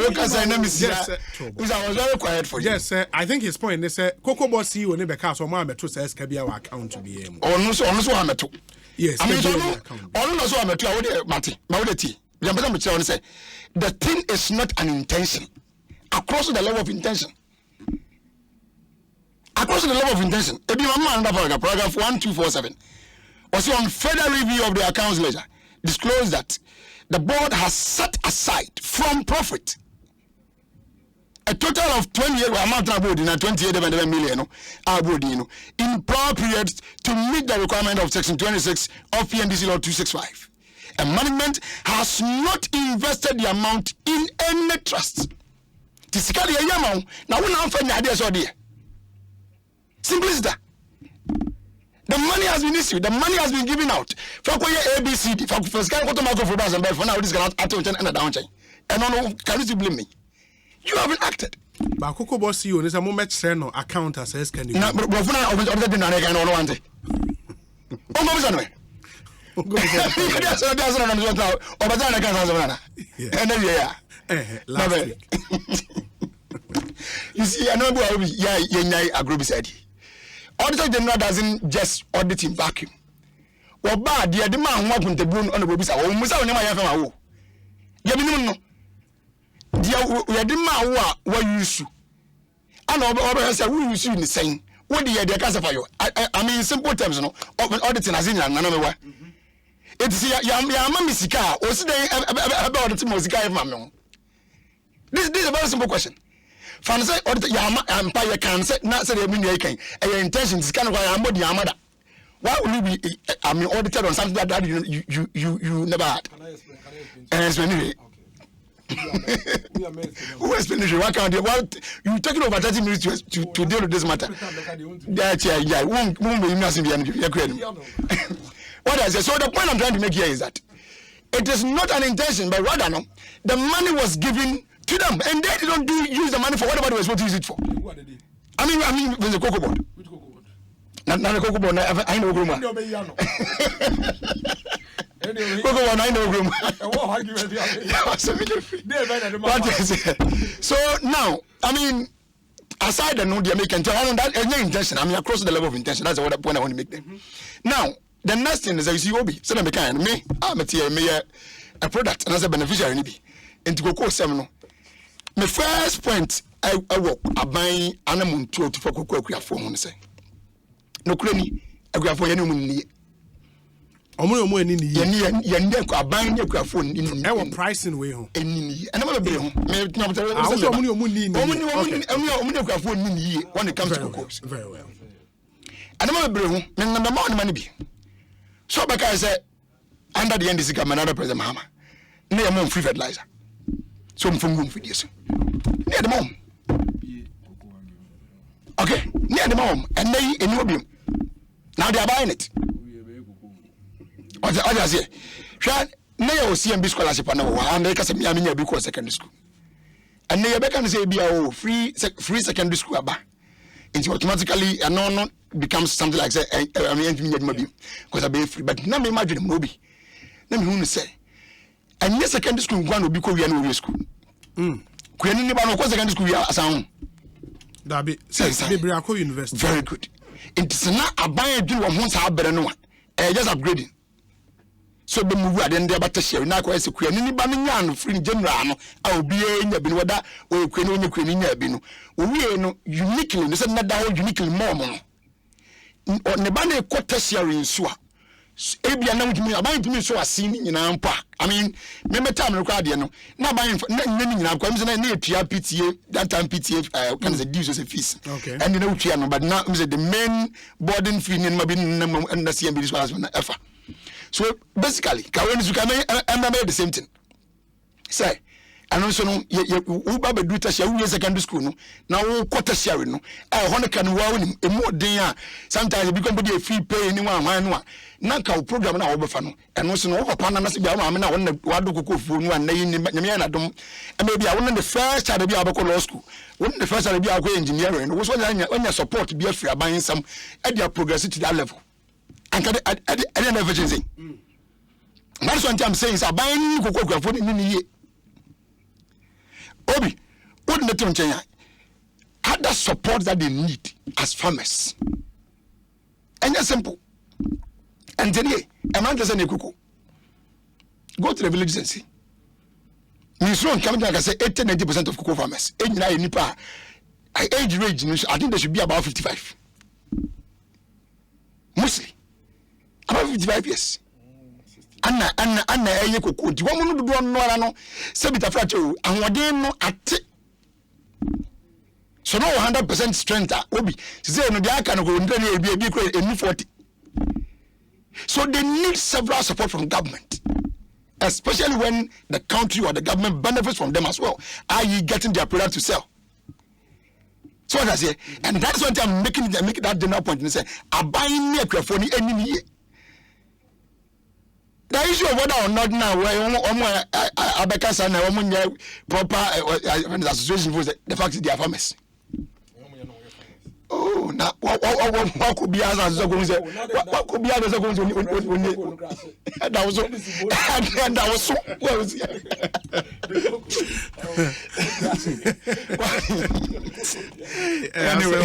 because I know Miss. Yes, I was very quiet for you. Yes, I think his point is Cocoa Boss CEO never cast on my metal says Kabia account to be him. Oh no, so I'm metal. Yes, I mean, so I'm metal. I would Mati, Maudeti. The thing is not an intention across the level of intention. Across the level of intention, paragraph 1247, also on further review of the accounts ledger, disclosed that the board has set aside from profit a total of 28 million in prior periods to meet the requirement of section 26 of PNDC law 265. And management has not invested the amount in any trust. Now we now find the ideas or there. Simple as that. The money has been issued. The money has been given out. For ABCD, for scan for bus and for now this cannot attention and a down chain. And no, can you blame me? You haven't acted. But Cocoa Boss CEO is a moment send no account as says can you? No, but for now, I'm not going to want it. Oh, no, sorry. That's what I'm doing now. Oh, but then I can't answer. And then last week. You see, I know I agree beside you. Auditor General doesn't just audit in vacuum. Well, bad, the man who wants to be on the Bobisa, or Musa, or never have a wo. Yamino, the demand what you issue. And over said, we issue in the same. What do you have for you? I mean, simple terms, no, auditing as in another way. It's Yamamisika, or today about the Timosika, Mamma. This is a very simple question. Fancy or the Empire can say not say your intention is kind of why I'm body amada. Why will you be audited on something that you never had? Explain. Who explain it? Why can't you taking over 30 minutes to deal with this matter? Yeah. Won't be missing what I say. So the point I'm trying to make here is that it is not an intention, but rather no, the money was given to them, and they don't use the money for whatever they were supposed to use it for. I mean, with the cocoa board. Which cocoa board? Not the cocoa board. I know Gruma. Cocoa board. I know Gruma. So now, I mean, aside the no, they make and tell that any intention. I mean, across the level of intention. That's what point I want to make them. Now, the next thing is that you see, Obi, so me kind me, I'm a product, and as a beneficiary, into cocoa seminal. My first point, I walk a buying animal to for cocoa phone. Say, no cranny, I grab for any money. Omo ni a buying your phone in our pricing way home. And I'm going to be home. When it comes to cocoa. Very well. And I'm going to be home. Number one money be. So, because I said, under the end, this is another President Mahama. Near mom free fertilizer. So I'm from room for this. Near the mom. Okay, near the mom, and they in Nubium. Now they are buying it. What I say? Shad, Neo CMB scholarship and they can say, I mean, because secondary school. And they can say, be free secondary school. It automatically and no becomes something like say, I mean, because I be free. But now imagine Moby. Let me say. And yes, secondary school one will be Korean school. Korean never secondary school as sound. That be University. Very good. It's not a buy do one once I better no one. just upgrading. So be move at the end about share na ko ese kua ni ba no nya no free general no a obi nya bi no wada o kua no nya kua ni nya bi no owie no uniquely no say na da uniquely more no ne ba na ko tertiary nso a ebia na mutumi aban tumi so asin nyina mpa I mean me time no kwa de no na aban na nyina kwa mse na etua PTA that time PTA can say dues as a fees and na utua no but now the main boarding fee ni ma bi na CMB so as na efa. So basically, Kawani Zukame and the same thing. Say, and also no, Uba do tertiary secondary school no. Now quarter share no. I can wow a more day. Sometimes you become a free pay anyone. Nanka program na obefano. And also no upon us be a man when the Waduku for one name Yamiana and maybe I want the first child to be able law school. When the first child to be able engineering was when you support to be free buying some at your progress to that level. And I didn't have anything. That's what I'm saying. So buying cocoa for the year. Obi, what the Tonchaya? Other support that they need as farmers. And it's simple. And today, a man doesn't cocoa. Go to the villages and see. Minister coming back and say 80-90% of cocoa farmers. Age range, I think they should be about 55. Mostly. About 55 years. Anna eye koko di womu no do no ara no se bita frache and wadin no ate so no 100% strength obi say no dia aka no go ndre na ebi kro enu 40. So they need several support from government, especially when the country or the government benefits from them as well, i.e. getting their product to sell. So what I say, and that's what I'm making that general point and say abuying me akrafo ni enini ye. The issue of whether or not now where Abekasa na woman proper association for the fact that they are farmers. Oh, now what could be as a what could be as a that was so what was anyway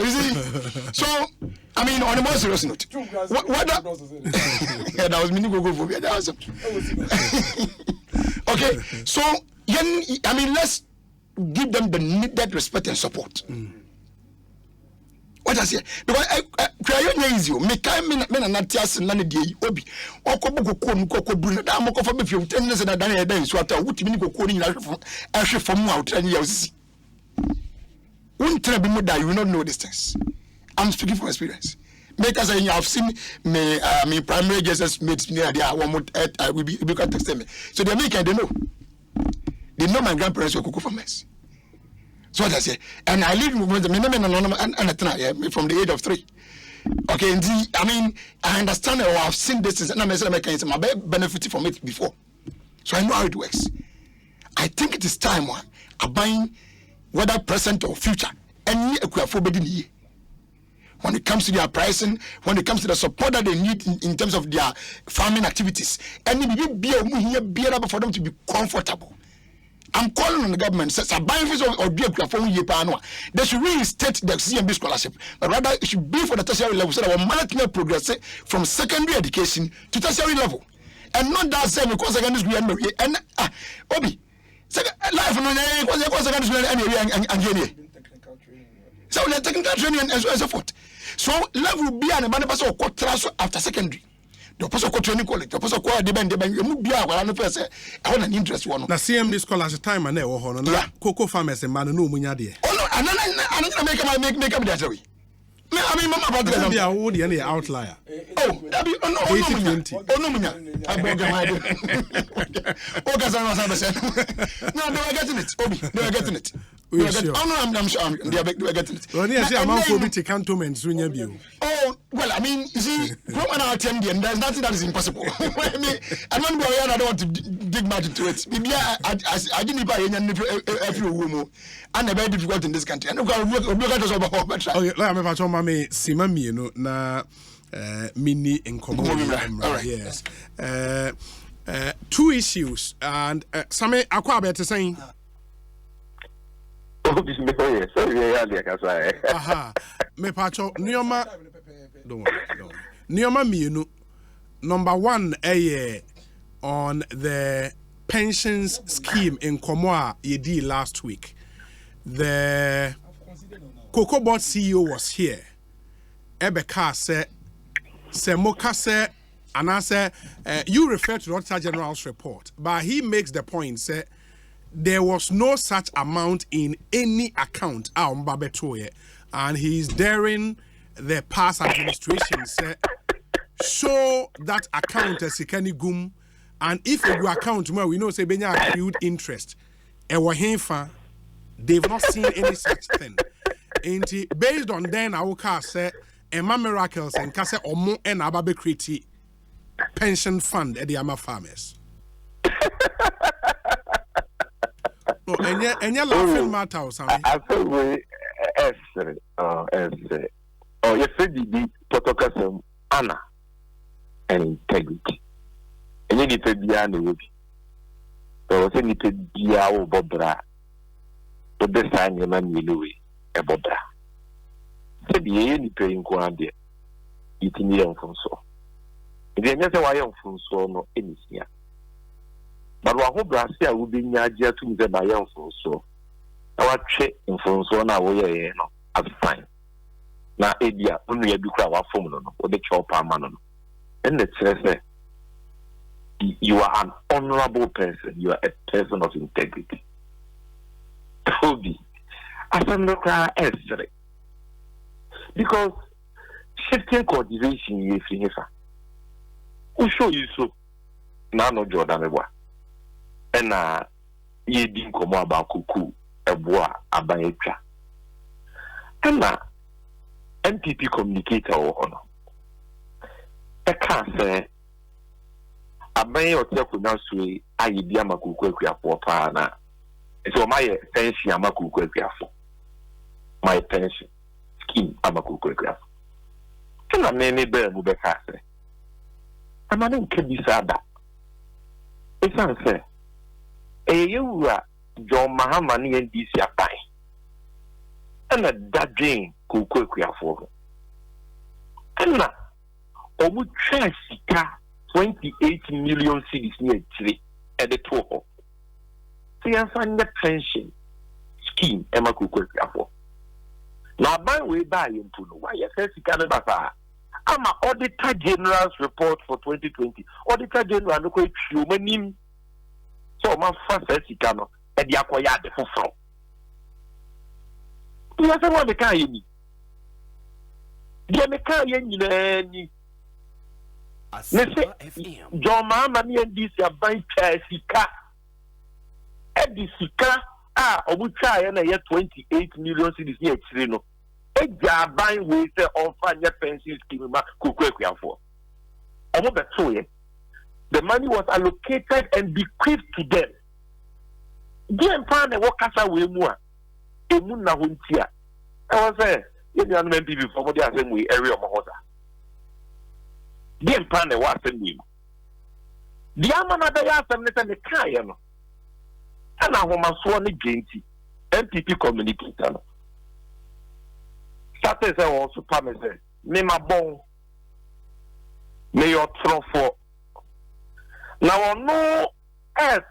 you see, so I mean, on a more serious note, what that was mini go for that was okay. So I mean, let's give them the needed respect and support. What I say? Because I easy. Me can me na tias na dey obi. Okobo kokko nu kokko dun da mo kofa be fi 10 minutes na dan e dan so ata wutimi ni kokko ni ahwe fam out and you see. Untra be mu da you will not know these things. I'm speaking from experience. Because I have seen me primary Jesus mates near there. I will be text me. So they make they know. They know my grandparents were cocoa farmers. So what I say, and I live with them and from the age of 3. Okay, indeed, I mean, I understand or I've seen this and I'm mechanism. I benefited from it before, so I know how it works. I think it is time buying whether present or future any equity when it comes to their pricing, when it comes to the support that they need in terms of their farming activities, and be for them to be comfortable. I'm calling on the government. Says a benefit or be a phone year panel. They should reinstate the CMB scholarship, but rather it should be for the tertiary level so that our management progress from secondary education to tertiary level, and not that same because secondary school and Obi. Life no secondary school and so the technical training and so forth. So level be an person or after secondary. The person ko training college, the person ko deben you be a no person I want an interest one. Na CMB scholarship time and ho no na cocoa farmers and man no munya de. Oh no, and make up that way. I mean, Mama, about the old any outlier. Oh, that be no, 80-20. Oh no, munya. I beg my. Oh, Gazan no, they are getting it. Obi, they are getting it. Oh no, I'm sure they are getting it. Well, yes, I'm out for the cantonment soon. Oh, well, I mean, you see, from an attendee, and there's nothing that is impossible. I mean, I don't want to dig much into it. Maybe I didn't buy every room, and very difficult in this country. And okay, let me Simami, you know, na mini in common. Yes. 2 issues, and some aqua better saying. me pacho nioma don't worry. Nioma mienu. Number 1 on the pensions scheme in Komoa yedi last week. The Cocoa Board CEO was here. Ebeka said, Semoka said, and I said, you refer to the Auditor General's report, but he makes the point, say, there was no such amount in any account, and he's daring the past administration, say, show that account as Sikani Gum, and if you account, we know, say, Benya accrued interest, they've not seen any such thing. And based on then, I will say, Emma Miracles and Kase Omo and Ababe Kriti pension fund at the Ama farmers. No, and you're laughing matter or something. I feel we oh, you said the protocol Anna and integrity. And you need to be on the way. So you need to be our Bobra. But this time you man will a Bobra. Said the any paying quantity. Eating young from so. If you never why young from so no anything. But what hope Brasia will be near to the by young from so. Our check in from so now we no as fine. Now Edia only a big our phone or the chopper man. And the say you are an honorable person, you are a person of integrity. Toby, as I'm not crying, because shifting coordination is in here. Who show you so? Now no Jordan and ye didn't come about cuckoo, a bois, a baetra. And MPP communicator or honor. I can't say a bay or telephone way, I be a macuque for pana. So my pension, a macuque my pension scheme, a macuque. And I may bear Mubeka. I'm an incabisada. It's unfair. You are John Mahamani and DC Apai. And a dadging Kukuya for. And now, Omu Chasika 28 million cities near 3 at the top. See, I find the pension scheme, Emma Kukuya for. Now, by way by him to know why you say Canada. I'm an Auditor General's report for 2020. Auditor General, look at you, so my first says he cannot, and the acquired the full. You have one the car in me. The car in John Mamma and this are buying Sika. At the Sika, I would try and I had 28 million cities near Trino. A job buying with or find your pension scheme, Kukwea for. The money was allocated and bequeathed to them. Dear Pana Wakasa Wimua, Emuna Huntia. I was there, if you are meant people from the assembly area of Mahoda. Dear Pana was a name. The Amana Dayasam and the Kayan. And I want my swan against MPP communicator. Saturday also promised, may my bone, may your throw for. Now, no air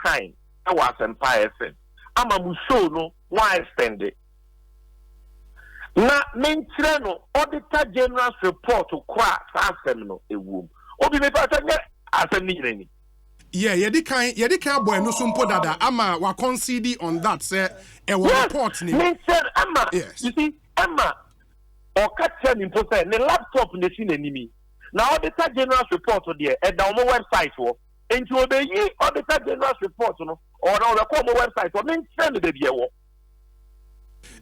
time. I was Empire FM. I'm a musono. Why spend it? Now, maintain Auditor General's report to crack no a womb. Obi me pata as a meaning. Yeah, yedi kan boy no sumpo dada. Ama wa concede on that. Say, a report ni. Maintain Emma. Yes. You see, Emma. Or catch an important. The laptop in the scene enemy. Now, Auditor General's report there at the website for into the Auditor General's report or the common website or then send the video.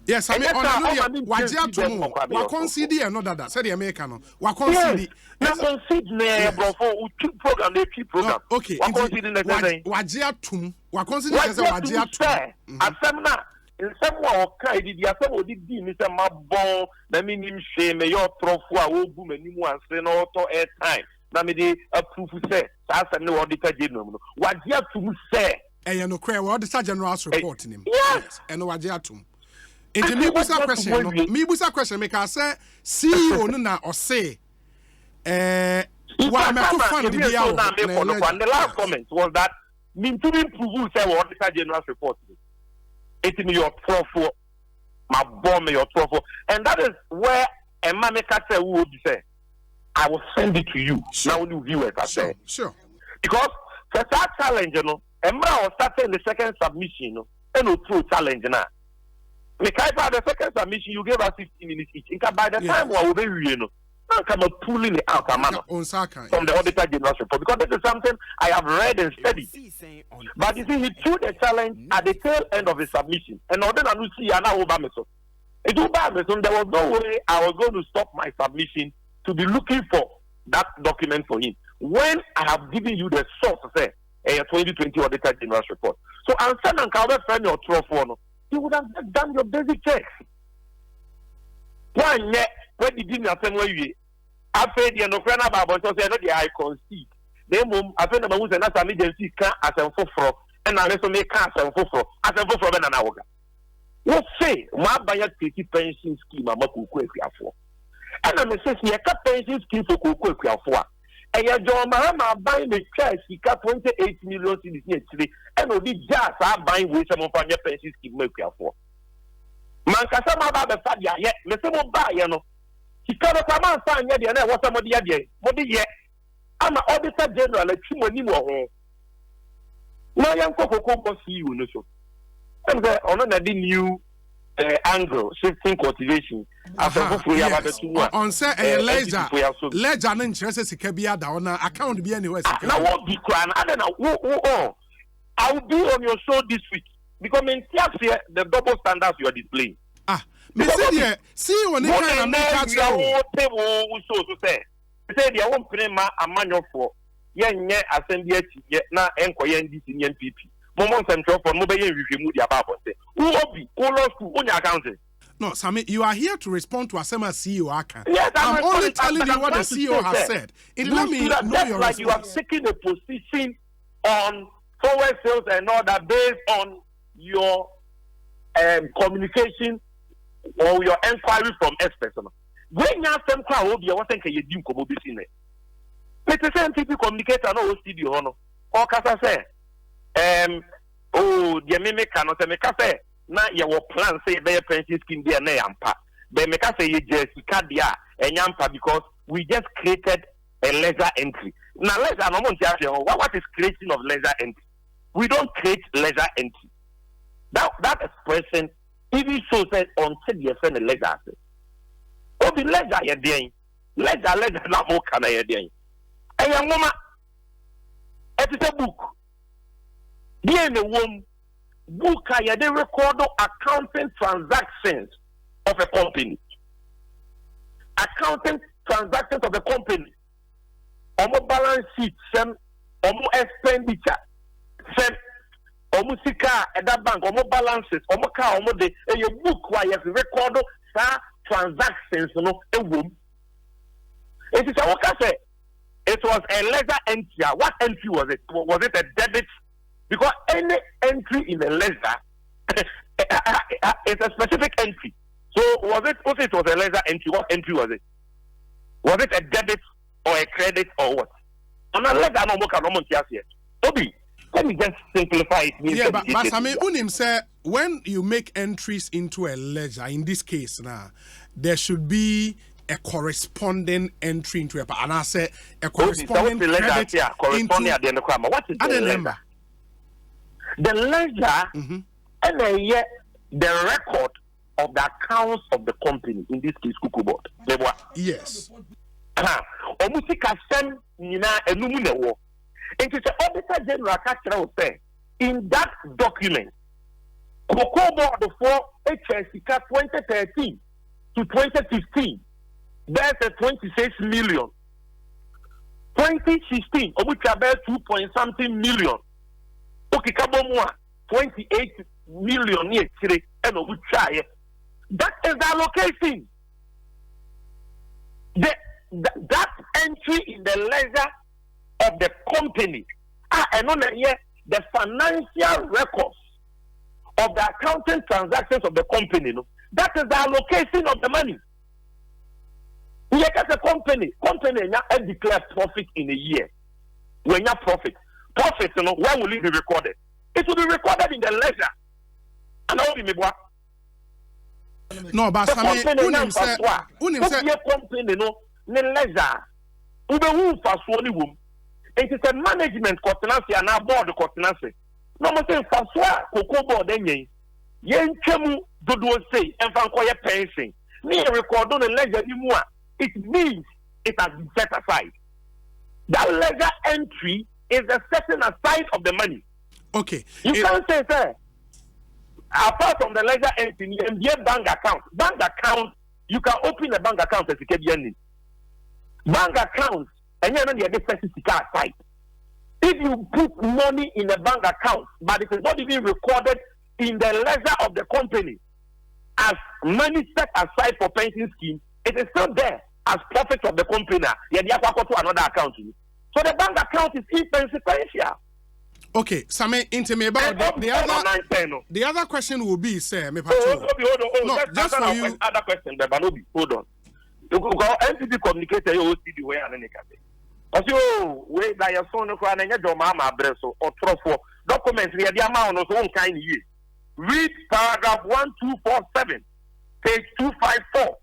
Yes, I mean, Wajia to wa concede and not that. Said the American. Wa concede. Na concede ne bro for program the program. Okay. Wa concede na say. Wajia tum. Wa concede say Wajia tum. Asemna. In some way, okay, the assembly did be Mr. Mabon, the minimum shame, your profile, will boom and you want to know air time. Now, me approve say, that's a no Auditor General. What you have to say? And you know, Auditor General's report in him. Yes. And what you have to. Into me busa question. Me busa question. Make I say CEO no na or say. What I'm the last comment was that mean to improve say what the general report. It's in your profile, my bomb your profile, and that is where a man say who would say, I will send it to you. Sure. Now you view it as say. Sure. Because the third challenge, Emma was starting the second submission, and no true challenge now. Because by the second submission, you gave us 15 minutes each. By the time we will be, come up pulling it out from the Auditor General's report. Because this is something I have read and studied. But you see, he threw the challenge at the tail end of his submission. And then I will see another Obama. It was there was no way I was going to stop my submission to be looking for that document for him. When I have given you the source, say, a 2020 Auditor General's report. So I'm saying, friend your trust you would have just done your basic checks. One yet, when you didn't have where you I paid the Ukraine about so I concede. Then I found the and that's an agency can as a for and I also make cars and for as a for an hour. What say my buyer take pension scheme I'm for. And I'm saying a pension scheme for for. And your John Mahama buying the cash, he got 28 million in this year, and only just are buying with some of your pension scheme make for. Mankasama about the Fadia yet, Mr. Buy, he cannot come out and yet, and what somebody what yet. I'm an Auditor General, a few money more. My young Coco see you, no so. And on the new angle, shifting cultivation. On say a ledger and interest Sikabia down account be anywhere. Now what be crying? I don't know. I will be on your show this week because in here the double standards you are displaying. See when you can make that so to say. Say they won't pay my manual for yen assembly na enkoye ndisi NPP. Moment central for mobile review the about say. Who obi who lost to on your account. No, Sammy, you are here to respond to Asema CEO Aka. Yes, I'm only telling you what the CEO has said. Let me know your like you are taking a position on forward sales and all that based on your communication or your inquiry from experts. When you have some crowd, you want to say you do come over this. Let the same people communicate and all studio honor. Or Casa say, the mimic cannot make a say. Now your plan say their pension scheme there na yampa. They make us say you just dia and yampa because we just created a ledger entry. Now ledger no what is creation of ledger entry? We don't create ledger entry. That expression even so said on the FN ledger. Oh the ledger you're doing. Ledger not more can I doing. And young woman it is a book. Dear the womb book they record accounting transactions of a company. Accounting transactions of the company. Omo balance sheet, omo expenditure, omo sika at that bank, omo balances, omo car, omo de. A book where you record transactions, a room. It is a what I say. It was a ledger entry. What entry was it? Was it a debit? Because any entry in the ledger is a specific entry. So was it was a ledger entry? What entry was it? Was it a debit or a credit or what? On a ledger, no more can here. Obi, let me just simplify it. Yeah, but I mean, Unim said when you make entries into a ledger, in this case now, there should be a corresponding entry into a. And I say a corresponding credit corresponding at the end of the what is the ledger? The ledger and the record of the accounts of the company, in this case, Kuku Board. They were. Yes. Omusika sem nina enumu newo. It is the Auditor General Catcher say in that document, Kuku Board for HSCA 2013 to 2015, there's a 26 million. 2016, Omucha bear 2.something million. 28 million years and that is the allocation. That entry in the ledger of the company and on the financial records of the accounting transactions of the company That is the allocation of the money. You get a company and declare profit in a year. When you have profit, you know, where will it be recorded? It will be recorded in the ledger. And all the no, but company no ledger. Ube fast one womb. It is a management coordinacy and a board coordinacy. No more saying fast cocoa board then yen chemu do say and fanquire pension. Near record on the ledger anymore. It means it has been set aside. That ledger entry is the setting aside of the money. Okay. You can't say, sir, apart from the ledger entry, you can get bank account. Bank account, you can open a bank account as you get your name. Bank account, and you're not the specific aside. If you put money in a bank account, but it is not even recorded in the ledger of the company as money set aside for pension scheme, it is still there as profit of the company. You have to go to another account. So the bank account is inconsequential. Okay, Same, into me about the other question will be, sir, me hold on. No, just for you. Other question, but hold on. You go NTB communicator, you see the way and any can. Oh, wait, that your son, and your mama, bresso, or for documents, we have the amount of one kind year. Read paragraph 1247, page 254.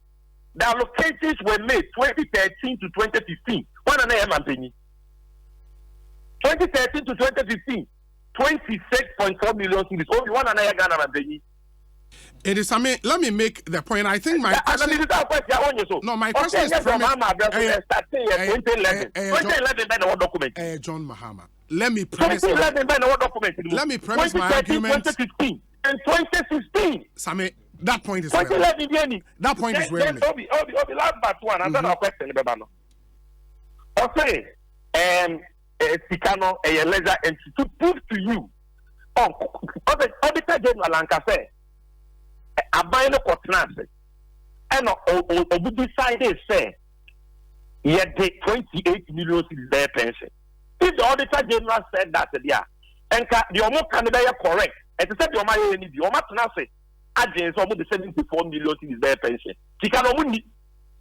The allocations were made 2013 to 2015. One and a half penny. 2013 to 2015, 26.4 million cities. Only one and a half Ghana penny. It is. I mean, let me make the point. I think my question. No, my question is from 2011. 2011 by the document. John Mahama. Let me premise. 2011 by the document. Let me premise my argument. 2015 and 2016. Same. That point is 2011. That point is where. Obi, last but one. Another question, Bebano. Okay. Sikano, a ledger entry to prove to you. Auditor General Lanka say. A buying a cotton and Obu decided say yet the 28 million is their pension. If the Auditor General said that, yeah, and the Omo Canada correct, and to say the Oma any the Oma say agents almost the 74 million is their pension. Sikano Muni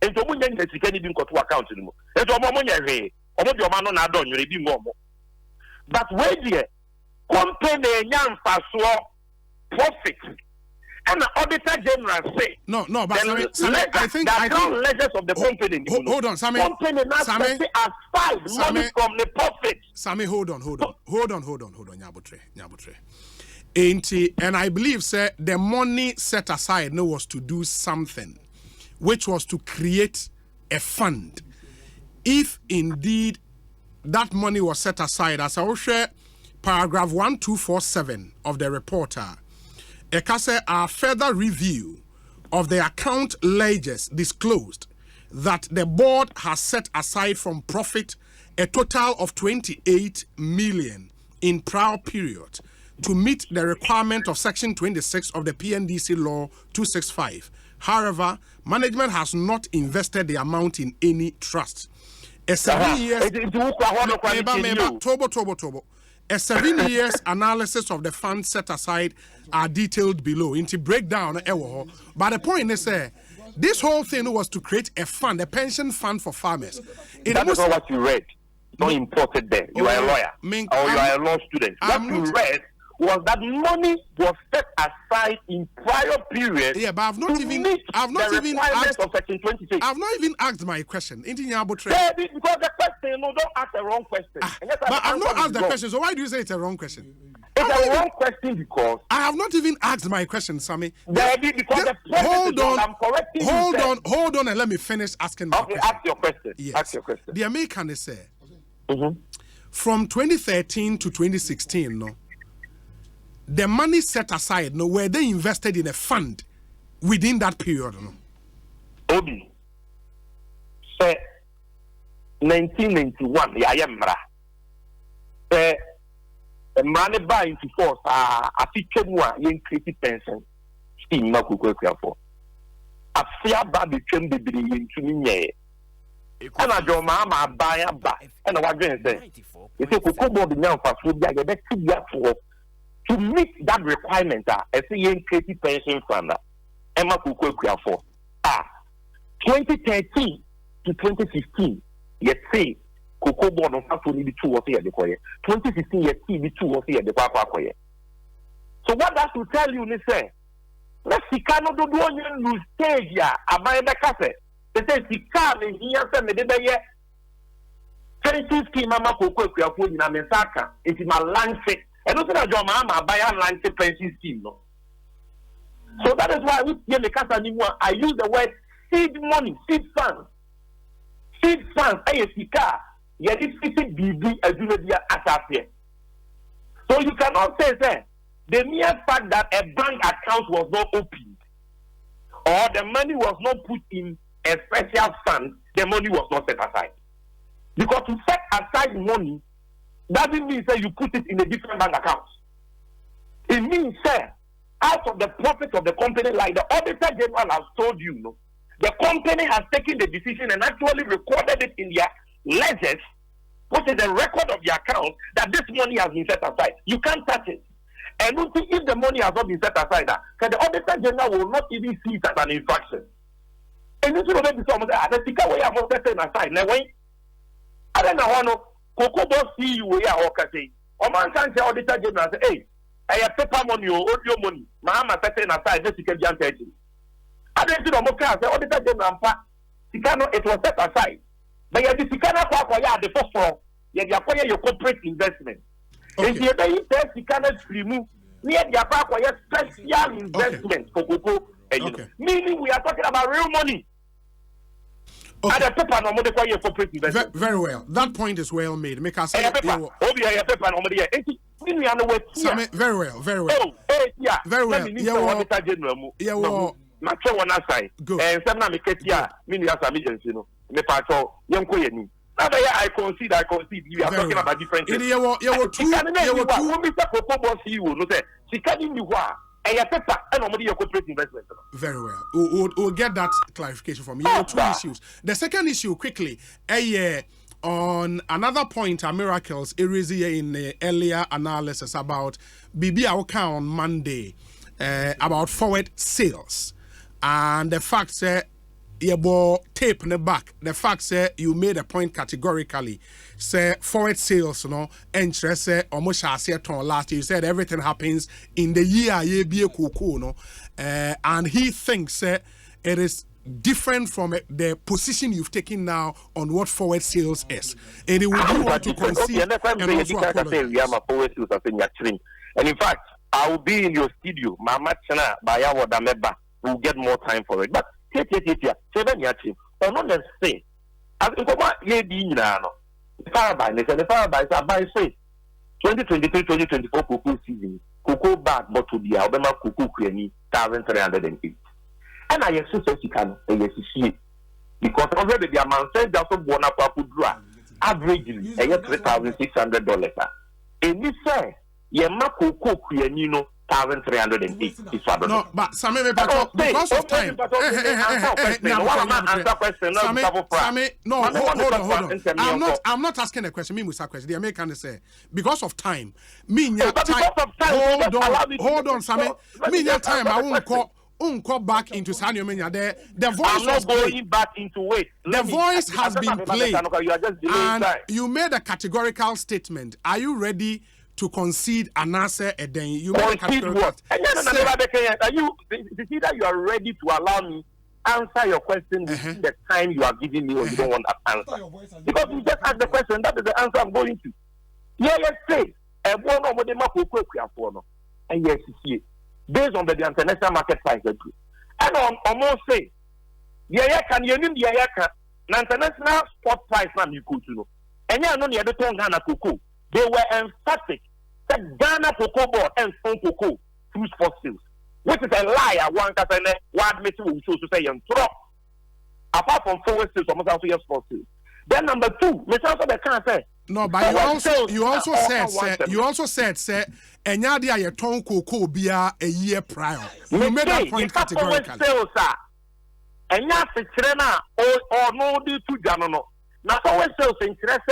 and to Munyan that she can't even go to account anymore. And to Omonia, Omo the Omano Nadon, you're being more. But wait here, company young pastor profit. And the Auditor General say no, but Sammy, I think ledgers of the company. Hold on, Sammy. Company now aside money from the profit. Sammy, hold on, Nyabutre. And I believe, sir, the money set aside was to do something, which was to create a fund. If indeed that money was set aside, as I will share, paragraph 1247 of the reporter. Ekase, a further review of the account ledgers disclosed that the board has set aside from profit a total of 28 million in prior period to meet the requirement of section 26 of the PNDC law 265. However, management has not invested the amount in any trust. A 7 years A 7 years analysis of the funds set aside are detailed below. Into breakdown, but the point is, this whole thing was to create a fund, a pension fund for farmers. That is not what you read. Not imported there. You are a lawyer, or you are a law student. What you read was that money was set aside in prior period. Yeah, but I've not even asked of section 26. I've not even asked my question. Because the question, don't ask the wrong question. But I've not asked the question, so why do you say it's a wrong question? It's a wrong question because I have not even asked my question, Sammy. Hold on, and let me finish asking my question. Ask your question. Yes. Ask your question. The American say from 2013 to 2016, the money set aside, were they invested in a fund within that period? Obi, say 1991, money buy into force. I think you created pension scheme. No kuku for. I fear bad became the into me. And I do mama buy a buy. And I was going to say, if you could go the young fast food, I get to meet that requirement. I see you created pension fund. Emma Kuku for 2013 to 2015. Yet say Cocoa board on Fatu need 2 or 3 at the choir. 2016 yet see 2 or 3 at the Papa choir. So what that will tell you, listen. Let's see, cannot do one stage ya. Abai the cafe. They say she come in here and the day. 2015 Mama Cocoa for in Amesaka. It's my lunch. And also that your mama buy a lunch pension scheme. No. So that is why we hear the casa anymore. I use the word seed money, seed funds. Seed funds, ASICA. Yet it's fitting BB as you know, so you cannot say the mere fact that a bank account was not opened or the money was not put in a special fund, the money was not set aside. Because to set aside money doesn't mean that you put it in a different bank account. It means that out of the profit of the company, like the Auditor General has told you, no, the company has taken the decision and actually recorded it in their ledgers, which is the record of the account, that this money has been set aside. You can't touch it. And if the money has not been set aside, the Auditor General will not even see it as an infraction. And this will be some of the ticket way I'm setting aside. Now, when I don't know, Cocoa boss see you where or say, or man can't say Auditor General say, hey, I have paper money or audio money. My mama setting aside this ticket beyond 30. I don't know more say Auditor General it was set aside. But you cannot acquire the first floor, you acquire your corporate investment. If you cannot remove near the acquire special investment for Cocoa. Meaning we are talking about real money. Very well. That point is well made. Make us say very well. Very well. Very well. Macho one aside. And some make it here. Meaning as a agency, you know. I concede. We are talking about different things. Very well. We'll get that clarification from you. Two issues. The second issue, quickly, on another point, miracles, Erezi in the earlier analysis about BB Aoka on Monday, about forward sales. And the fact that you bought tape in the back. The fact that you made a point categorically, say forward sales, interest, almost last year. You said everything happens in the year, be a cocoa, and he thinks it is different from the position you've taken now on what forward sales is. And it will be want to concede and also and in fact, I will be in your studio. Mama Chana, Bayawa Dameba, will get more time for it. But 7 years, or not let's say, as in what ye be now, the Faraby, I buy say 2023-2024 cocoa season, cocoa bag bottle the Alabama cocoa creamy 1,308. And I assume you can, see because already the amount said that's what one up could draw averagely $3,600. And this say, ye ma cocoa creamy, 1,308. No, but because of time. Hold on. I'm not asking a question. Me musa question. The American say because of time. Hold on, Sammy. Me time. I won't call back into Sanyo Menya. The voice was going back into it. The voice has been played, and you made a categorical statement. Are you ready to concede an answer? And then you made a categorical you see that you are ready to allow me answer your question within the time you are giving me, or you don't want that answer. Because you just ask the question, that is the answer I'm going to. Yes, say, and yes, based on the international market price. And on almost say, can you name the international spot price from you could know? And you know the other tongue Ghana cocoa. They were emphatic that Ghana cocoa board and phone cocoa through spot sales, which is a lie. One can say one meeting will show to say and throw. Apart from forward sales, almost also yes spot sales. Then number two, Mr. Also they can't say. No, but you also said, sir, and yadia your tongue cocoa be a year prior. You made that point categorically. And yes, it's or no do to Jamano. Now, forward sales interest.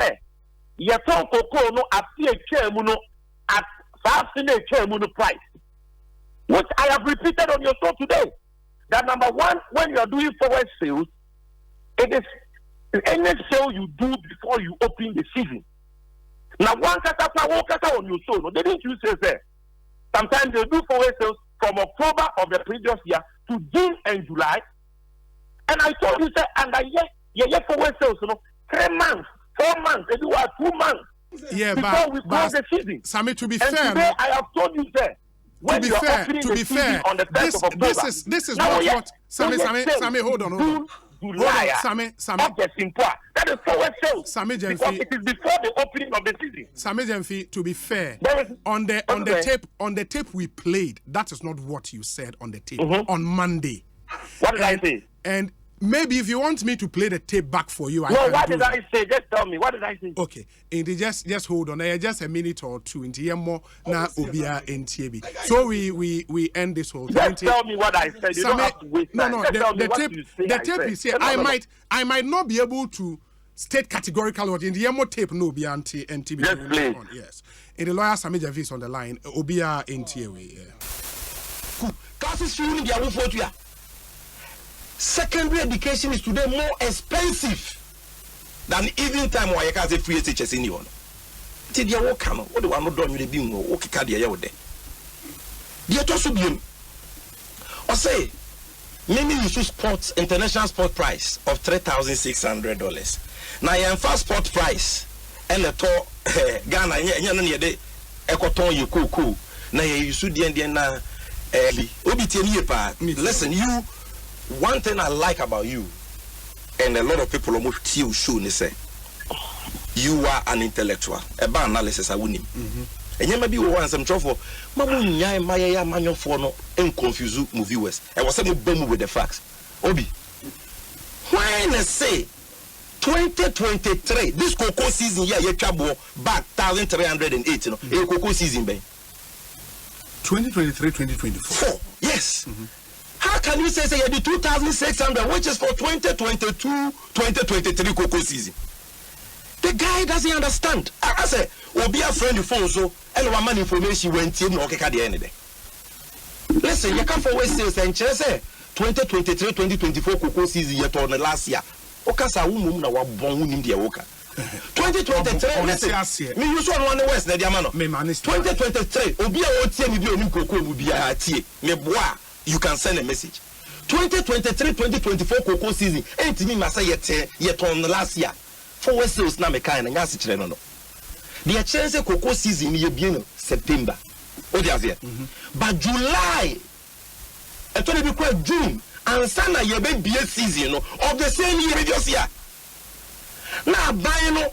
Your tongue cocoa no appear chairmuno at fascinating chairmuno price, which I have repeated on your show today. that number one, when you are doing forward sales, it is any sale you do before you open the season. Now, one kata on your show, no, they didn't use it there. Sometimes they do forward sales from October of the previous year to June and July. And I told you, sir, and I forward sales, 3 months, 4 mons, maybe 2 months. Yeah, before we close the season. Sammy, to be and fair, today I have told you, sir, when you are opening the season on the 1st of October. This is what Sammy, hold on. July, Sammy. That is forward sales. Sammy Jenfi, because it is before the opening of the season. Sammy Jenfi, to be fair, on the tape we played, that is not what you said on the tape on Monday. What did I say? And maybe if you want me to play the tape back for you, what did I say? Just tell me. What did I say? Okay, and just hold on. Just a minute or two. Into more now, Obia and TB. So we end this whole thing. Just tell me what I said. You don't have to waste time. No. The tape is here. I might not be able to state categorically what in the more tape no be anti NTB. Yes, please. Yes. In the lawyer Sammy Javis on the line. Obia in TB. Classes you need their secondary education is today more expensive than even time where you can say free teachers in you. Till they walk come, what do I not done with the beam or walk a year with them? They are also being or say, maybe you should sports international sport price of $3,600. Now, your first sport price and the tour Ghana, you de Equaton, you cool. Now, you should the Indian listen, you. One thing I like about you, and a lot of people almost still show, they say, you are an intellectual. A bad analysis, I wouldn't. And you may be one some trouble. Mamunya, Maya, Manual for no, and confuse viewers. I was saying, boom with the facts. Obi, when I say 2023, this cocoa season, yeah, you trouble back 1,308, a cocoa season, babe. 2023, 2024. Yes. How can you say you do 2,600, which is for 2022-2023 cocoa season? The guy doesn't understand. I say, will be a friend of phone so, and one man information went in, okay, at the end of the day. Listen, you can't forward sales and say 2023-2024 cocoa season yet on the last year. Okasa woman na born in the Oka. 2023, listen, me use one West, the Diamano. 2023, Obia OTM, you be cocoa, will be a tea, me bois. You can send a message. 2023-2024 cocoa season. Ain't me massa yet on the last year. For West Sales na me kind and yasi channel. The chance cocoa season ye bien September. Oh dear. But July, and to be quite June, and Sana ye be season of the same year just year. Now buying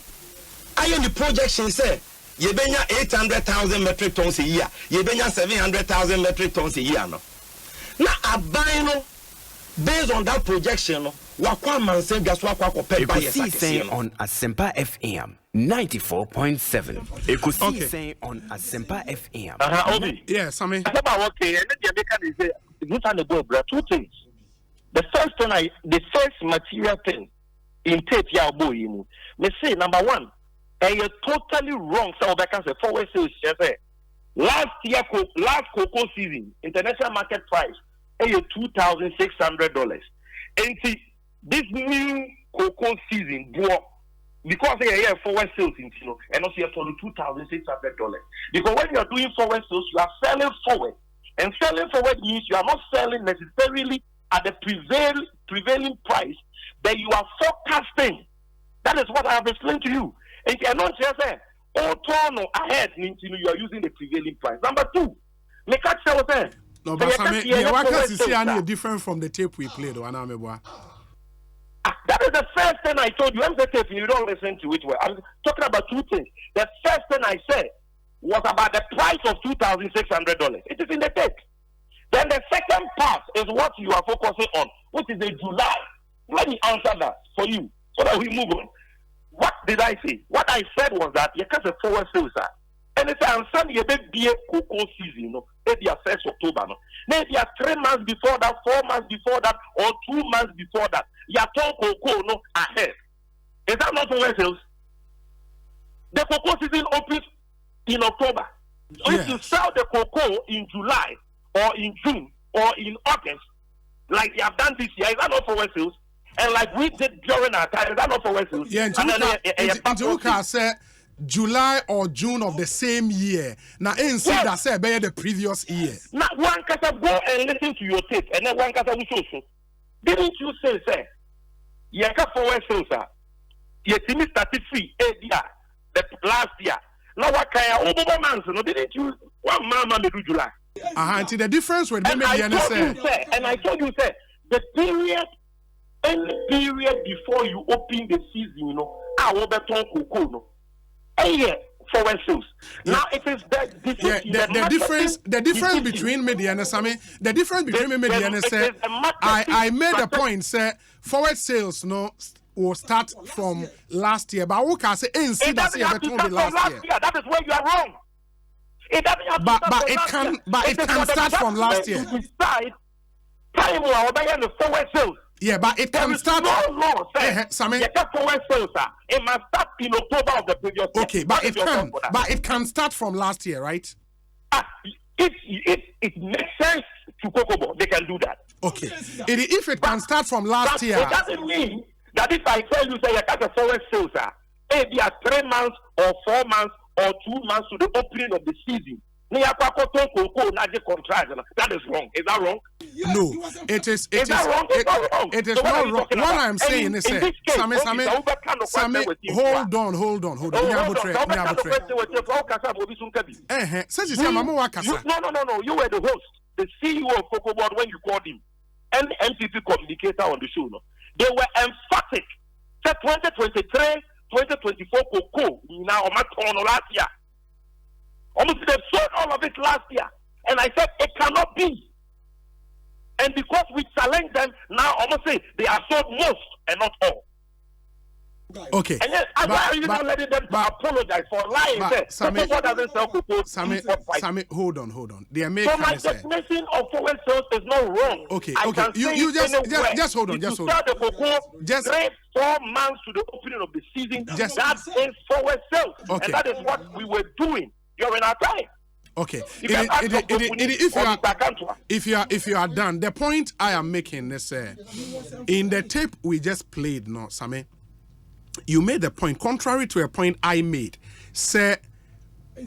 I am the projection say ye benya 800,000 metric tons a year. Ye benya 700,000 metric tons a year no. Now, a buying based on that projection, Ekosiisen on Asempa FM 94.7. Ekosiisen on Asempa FM. Obi. Yes, I mean. Okay, and then the two things. The first material thing in tape ya boy. Me say number one, and you're totally wrong. So I can say forward sales. Last cocoa season, international market price. $2,600. And see, this new cocoa season, because they are forward sales, and also you're for $2,600. Because when you are doing forward sales, you are selling forward, and selling forward means you are not selling necessarily at the prevailing price that you are forecasting. That is what I have explained to you. And you are not just saying, turn ahead means you are using the prevailing price. Number two, make a sell there. No, but Sammy, different from the tape we played. That is the first thing I told you. I'm the tape, you don't listen to it well. I'm talking about two things. The first thing I said was about the price of $2,600. It is in the tape. Then the second part is what you are focusing on, which is the July. Let me answer that for you so that we move on. What did I say? What I said was that you can't forward sales. And if I'm saying you be a cocoa season, maybe a 1st October, maybe a 3 months before that, 4 months before that, or 2 months before that, you are talking cocoa ahead. Is that not forward sales? The cocoa season opens in October. So if you sell the cocoa in July or in June or in August, like they have done this year, is that not forward sales? And like we did during our time, is that not forward sales? Yeah, and Luka said July or June of the same year. Now, ain't see that said by the previous year. Now, one can go and listen to your tape, and then one can say, didn't you say, you can forward sales, sir? You see me started free, the last year. Now, what kind of months, didn't you? One man do July. Until the difference with and I told you, sir, the period, any period before you open the season, I will bet on cocoa, forward sales. Now it is that the difference between me and Sammy, the difference between me and say, I made a point, say forward sales will start from last year, but who can say ain't see that last year? That is where you are wrong. It doesn't have it can start from last year. Decide time or the forward sales. Yeah, but it can start. No law says forward sales. It must start in October of the previous year. Okay, but it can start from last year, right? If it makes sense to Kokobo, they can do that. Okay, if it can start from last year, it doesn't mean that if I tell you say you got a forward sales, maybe 3 months or 4 months or 2 months to the opening of the season. That is wrong. Is that wrong? No, it is. Is that wrong? It's not wrong. It is not wrong. What I'm saying is, Sammy, hold on. No, no. You were the host, the CEO of Cocoa Board when you called him, and the MPP communicator on the show. No, they were emphatic. Said 2023, 2024 Cocoa now on my turn last year. Almost they sold all of it last year. And I said, it cannot be. And because we challenge them, now almost say they are sold most and not all. Okay. And then, why are you not letting them apologize for lying there? Sammy, doesn't sell Cocoa. Sammy, hold on. So my definition of forward sales is not wrong. Okay. You just hold on. Just hold on. Sell the Cocoa 3-4 months to the opening of the season. That is forward sales. Okay. And that is what we were doing. You're in our time. Okay. If you are done, the point I am making is in the tape we just played, no, Sammy, you made the point contrary to a point I made. Say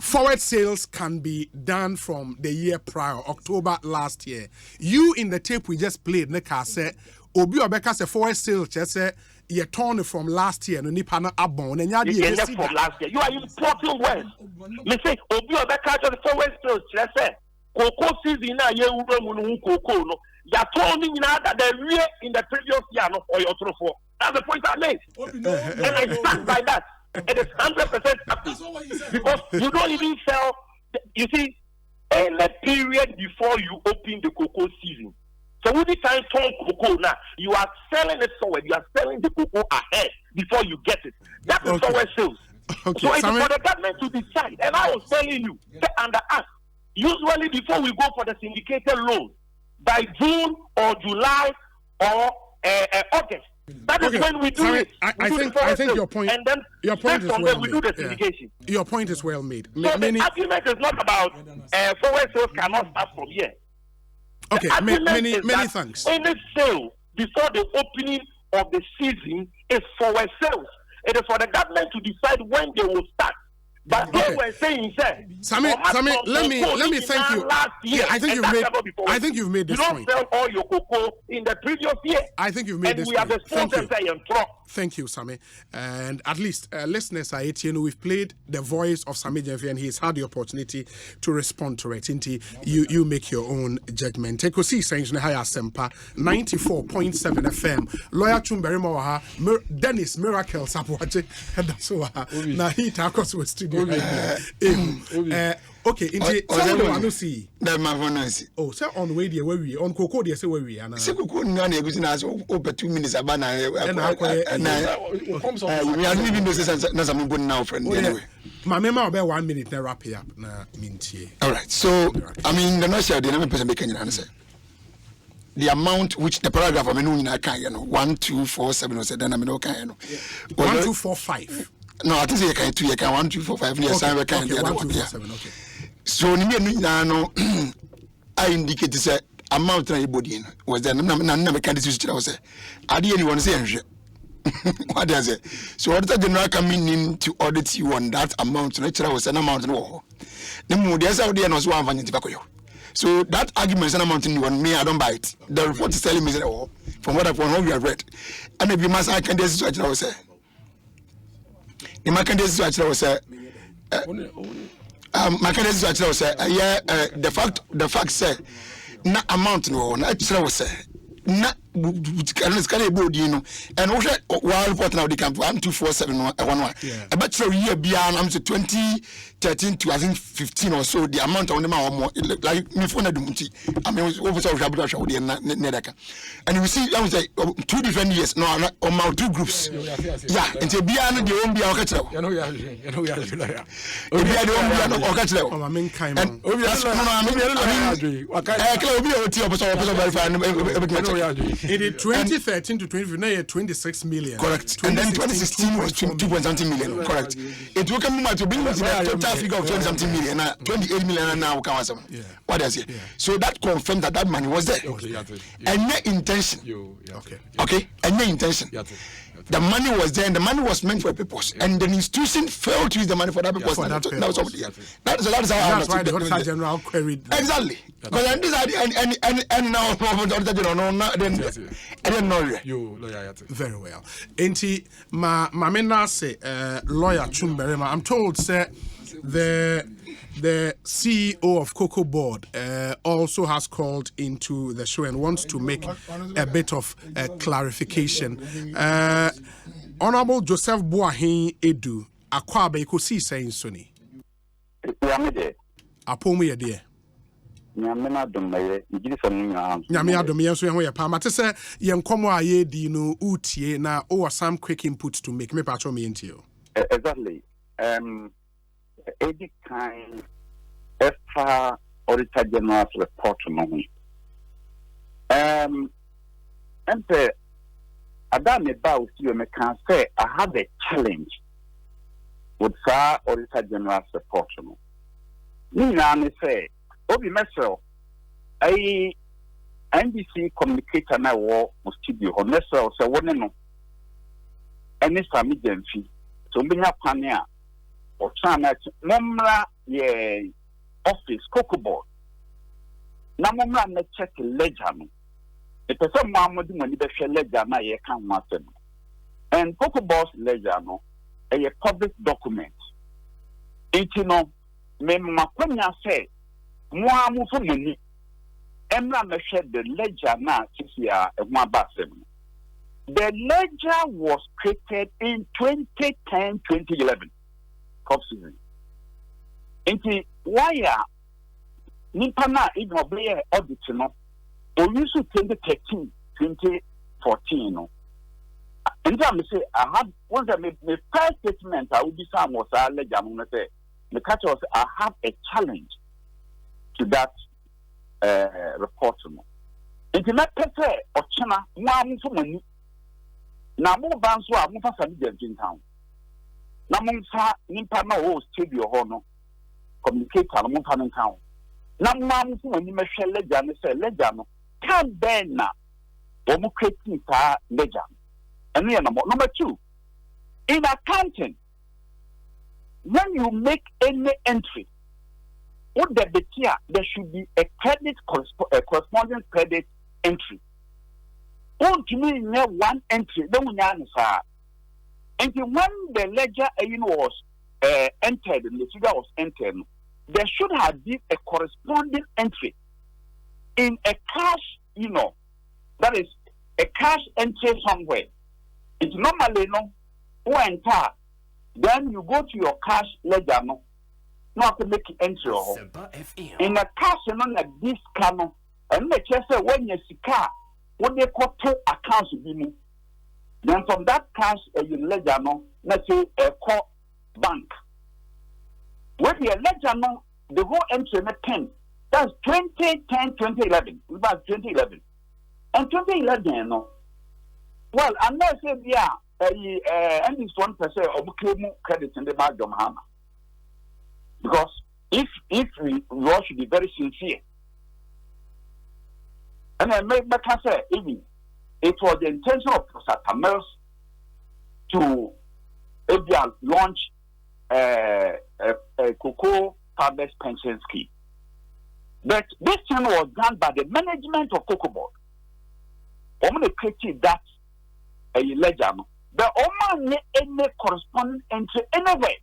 forward sales can be done from the year prior, October last year. You in the tape we just played, Nika said, Obi Obeka say forward sales just say you turn from last year no nipa na abon and you from last year. You are importing words. Me say Obi Obeka just forward sales just say cocoa season na ye wura mu no cocoa no ya turning in that the year in the previous year no or your true. That's the point I made. And I stand by that. It is 100% accurate. Because you don't even sell you see any period before you open the cocoa season. So when the time turn cocoa now, you are selling it forward. You are selling the cocoa ahead before you get it. That is forward sales. Okay. So it's for the government to decide. And I was telling you, under us, usually before we go for the syndicated loan, by June or July or August, that is when we do it. I think your point. And then your point is well we do the syndication. Your point is well made. So the argument is not about forward sales cannot start from here. Okay, many thanks. Any sale before the opening of the season is forward sales. It is for the government to decide when they will start. But they were saying, Sammy, let me thank you. Yeah, I think you've made this point. You don't sell all your cocoa in the previous year. I think you've made this point. Thank you, Sammy. And at least listeners are 18. We've played the voice of Sammy Jeffy, and he's had the opportunity to respond to it. You make your own judgment. Ekosiisen Higher Sempa 94.7 FM. Lawyer Chumberi Mawaha, Dennis Miracle Sapuache, and that's so. Now he talks with studio. Okay, see. Oh, say on way there where we on cocoa there say where we are. Say cocoa na egusi na over 2 minutes abana we are leaving this na some good now friend anyway. My mema about 1 minute na wrap it up na mintie. All right. So I mean the nation the name person make any answer. The amount which the paragraph I mean I can 1247 or say then I mean okay 1245. No, I think you can 1245 years I can the other one. Yeah. So no I indicate say amount na ibodi was there na make this switch was say ade anyone say enhwe what does it so auditor general coming in to audit you on that amount na kira was an amount no na mu dey say ode no so wan fanya tibakoyo so that argument is an amount in one me I don't buy it the report is telling me that from what we have read and if you must I can this switch was say the market this switch was say Macadamia actually say the fact say na amount no na actually was say na can board you know and what report now they can 1247 one about year beyond I'm to 2013 to I think 15 or so the amount on the like me phone I mean over and you see I was like 2 different years no on 2 groups yeah until beyond the own be our catch you know it is 2013 to 2015, 26 million. Correct. And then 2016 was 2.something million. Correct. It will come to bring us to the total figure of 20-something million. 28 million now. What does it? So that confirmed that money was there. And no intention. Okay. And no intention. The money was there and the money was meant for a purpose. And the institution failed to use the money for that purpose. That's why the Auditor General queried. Exactly. Because and now I didn't know. Very well. Enti Mamena say lawyer Chumberema. I'm told say the CEO of Cocoa Board also has called into the show and wants to make a bit of clarification. Honorable Joseph Boahin Edu, Akwabe Ekosiisen Soni. Apomu ye de. Nyamena domaye, igiri fanu nyame adom yen so ye ho ye pa mate se ye nkomo a ye di no utie na o some quick input to make me patcho me ntio. Exactly. Every kind extra Auditor General's report no. And Adam about you me can say I have a challenge with Auditor General's report no. Ni na me say Obi Mesel, I NBC communicator na wo studio ho Mesel say won no. Any family demfi. So mbinya pane a o tana momra ye office Cocoa Board. Na momra na check ledger no. The person Muhammad money be share ledger na ye kan ho asem. And Cocoa Board's ledger no a public document. Enti no me makwanya say Muamu for money. Emra me share the ledger na sisia e ho abasem. The ledger was created in 2010-2011 crop season. Inti why nipa na even obey audit no o use 2013-2014 no. And I say I have once I made my first statement I will be some was a ledger no say the catch was I have a challenge to that report no. Inti na pese ochena muamu for money. Na mo banso a mo fa sabi dem town. Na mo fa nimpa na o studio ho no communicator mo fa town. Na mo am so ani me hwe ledger ne say ledger no can ben na o mo create ta ledger. And number 2, in accounting, when you make any entry, what there should be a corresponding credit entry. Don't mean one entry, don't answer. And when the ledger was entered and the figure was entered, there should have been a corresponding entry in a cash, that is a cash entry somewhere. It's normally then you go to your cash ledger not to make entry. In a cash like this cano, and make sure when you see car, what they call 2 accounts be then from that cash ledger let's say a core bank. When the ledger the whole entry 10, that's 2010-2011. About 2011. And 2011 well, unless and this 1% of claim credit in the Madam Hammer. Because if we all should be very sincere, And I made my say, even it was the intention of Professor Mills to launch a cocoa farmers pension scheme. But this thing was done by the management of Cocoa Board. I'm going to create that a ledger. But Oman any corresponding entry anyway.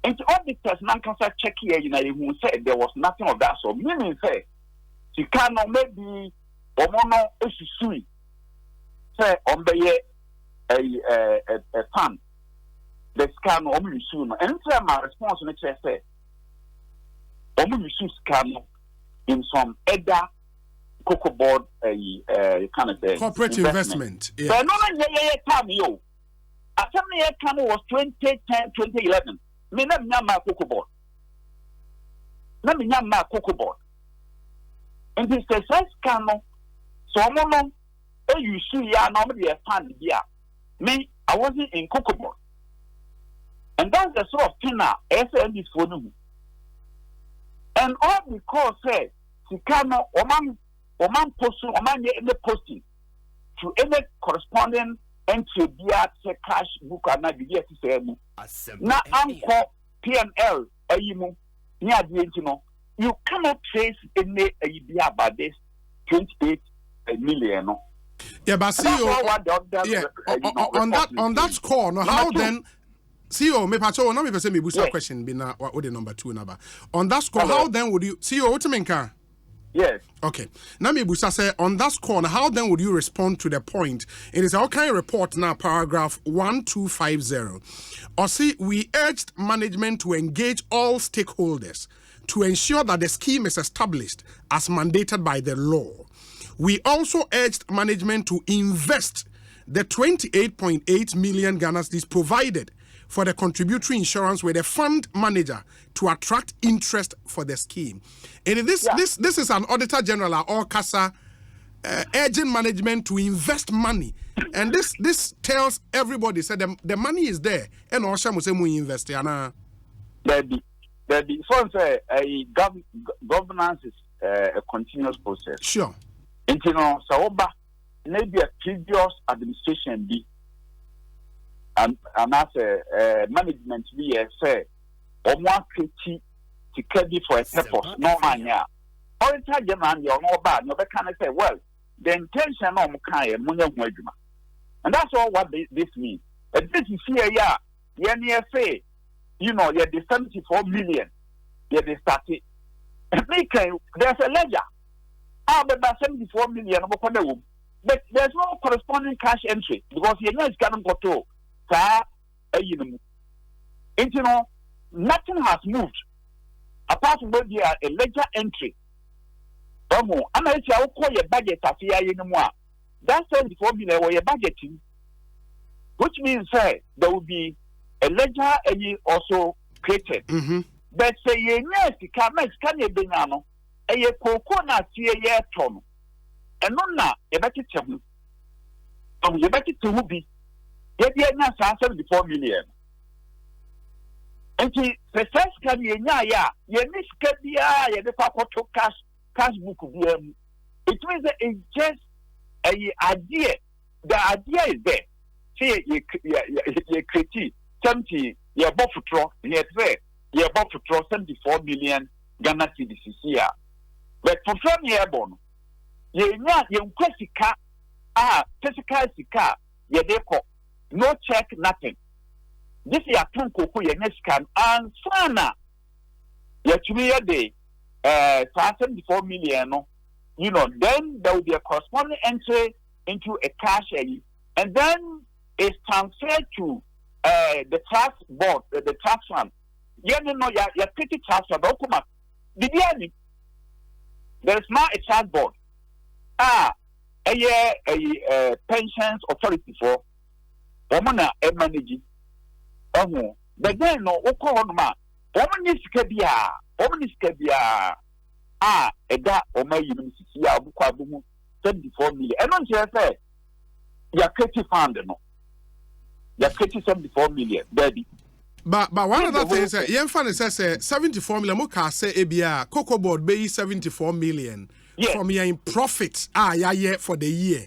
And all the person can check here, who said there was nothing of that. So meaning say, she cannot maybe Omono Esui say on the a fund. The scan only soon. And my response on it say, only scan in some other Cocoa Board kind of corporate investment. Yeah. But no, time yo. I tell me, time was 2010, 2011. Me na my Cocoa Board. Let me my Cocoa Board. And this the first scan. So no, you see, ya normally a fund here. Me, I wasn't in Cocoa Board. And that's the sort of thing now, SN is for them. And all because, say, Sikano, Oman posting to any corresponding entry via cash book and not be to say, now uncle PNL, you cannot trace any idea about this 28 million. Yeah, but see you on that score. Now, how then? CEO, me pacho, no me person me busa question be na what the number 2 number. On that score, how then would you CEO what you mean ka? Yes. Okay. Now me busa say on that score, how then would you respond to the point? It is our kind of report now, paragraph 1250. Or see, we urged management to engage all stakeholders to ensure that the scheme is established as mandated by the law. We also urged management to invest the 28.8 million Ghana cedis provided for the contributory insurance with a fund manager to attract interest for the scheme. And this is an Auditor General or CASA urging management to invest money. And this tells everybody said the money is there and also we invest. The governance is a continuous process. Sure. And so maybe a previous administration be and as a management we say or more critique to credit for a purpose, no mania. Auditor General, you're no bad, no can say, well, the intention of Mukaya, and that's all what this means. And this is here, yeah, say, you're the 74 million, you're the started. There's a ledger. But 74 million, but there's no corresponding cash entry because you're not going to go to. Nothing has moved apart from maybe a ledger entry. I'm going to call your budget anymore. That's 74 million or your budgeting, which means there will be a ledger also created. Mm-hmm. But say, yes, you can make Scania Benano, a coconut year ton, and no, a better table. You better to be. Yet, 74 million. And the first can ye miss Kabia, the cash book. It means that it's just an idea. The idea is there. See, you critique 70, you're about to draw, you're about to draw 74 million Ghana cedis here. But for some year born, you're Quesica, physical Sika, you're no check, nothing. This is a Tunko, your next can, and Sana, yet to me a day, 74 million, then there will be a corresponding entry into a cash, and then it's transferred to the tax board, the tax fund. You're pretty tax fund, there is now a tax board. A pensions authority for woman a managing. But then no, Oklahoma, woman is Kabia, a da or my university, 74 million. And don't you say, you're pretty found, no? You're pretty 74 million, baby. But one of the things, Yen Fan says 74 million. Moka say Abia Cocoa Board bay 74 million from your profit for the year.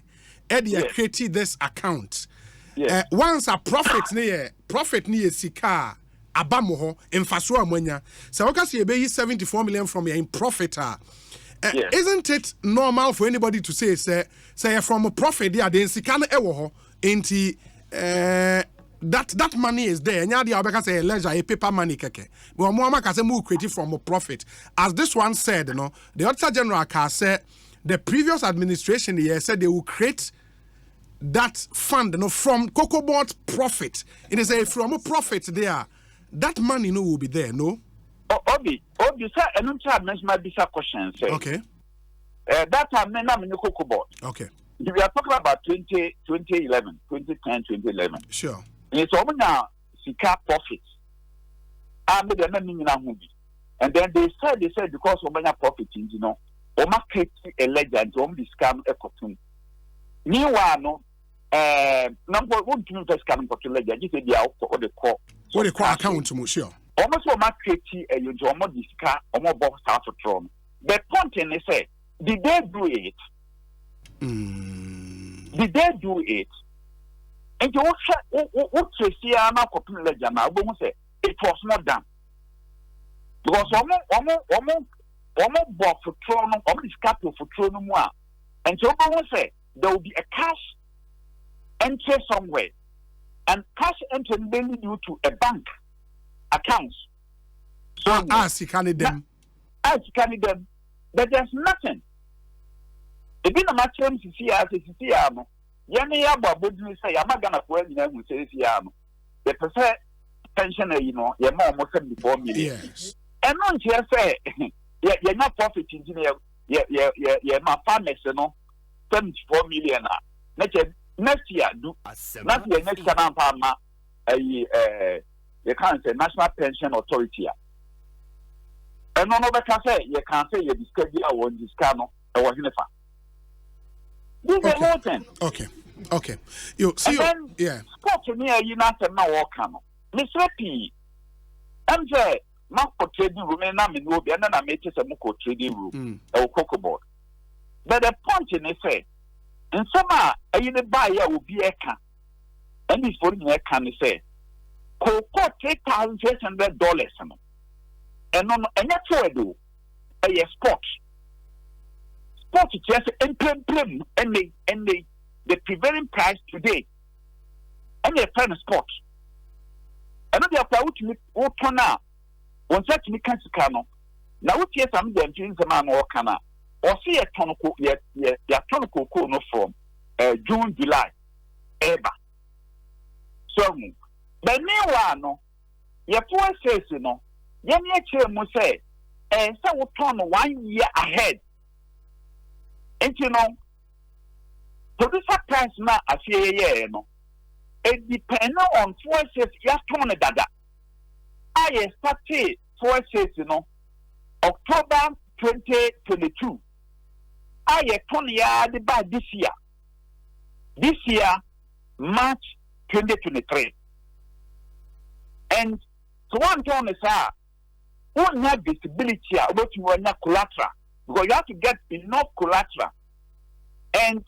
Eddie created this account. Once a profit near sika abamoho emfaso amanya. So okay say be 74 million from your profit. Isn't it normal for anybody to say from a profit there then sika na ewo ho enti that money is there. Nya dia obeka say ledger a paper money keke. But mo amaka say mo create from a profit. As this one said, the Auditor General can say the previous administration here said they will create that fund from Cocoa Board profit. It is a from a profit there. That money will be there, no? Obi, sir, and I'm trying to mention this question, sir. Okay. That time, I'm in the Cocoa Board. Okay. We are talking about 2011, 2010, 2011. Sure. It's over now, Sika profits. And then they said because of many profits, Oma create a legend, the scam a cotton. Meanwhile, number one to invest scam for legend, you say they are what they call account to sure. Almost Oma create a Yojomo Disca, Oma box out of Tron. The point in they say, did they do it? Did they do it? And you what see I'm not copying legend now, say it was not done. Because almost bought for Tron, almost capital for Tron, and so say there will be a cash entry somewhere, and cash entry mainly due to a bank accounts. So as you can them, but there's nothing. If you know my terms, you see, Yanni Abu say, I'm not gonna put any say, the percent pension, you're more almost 74 million. Yes. And non just say, you're not profit engineer, you're my farmers, 74 million. Next year, not the next time, Palma, you can't say National Pension Authority. And none of the say, you can't say you discuss your own discount or what in the Okay. You see, sport to me, you not a no come. Miss Reppy, I'm there. Marco trading room, and I'm in Ruby, and then I make a Moko trading room or Cocoa Board. But the point in it say, and summer, a unit buyer will be a can. And this for me, can say, Cocoa $3,600. And on a natural do a sport. Sport is just and the prevailing price today. And they're playing sport. And they are proud to what turn out. One such me can't cano. Now, what yes, I'm going to the man or cana. Or see a tonical yet, tonical no from June, July, ever. So, but meanwhile, no, your poor says, Yemi must say, and so will turn 1 year ahead. And producer price now, I see, it depends on forces, you turn a dada. I started forces, October 2022. I turn the by this year. This year, March 2023. And so one turn is won't have visibility about your collateral because you have to get enough collateral. And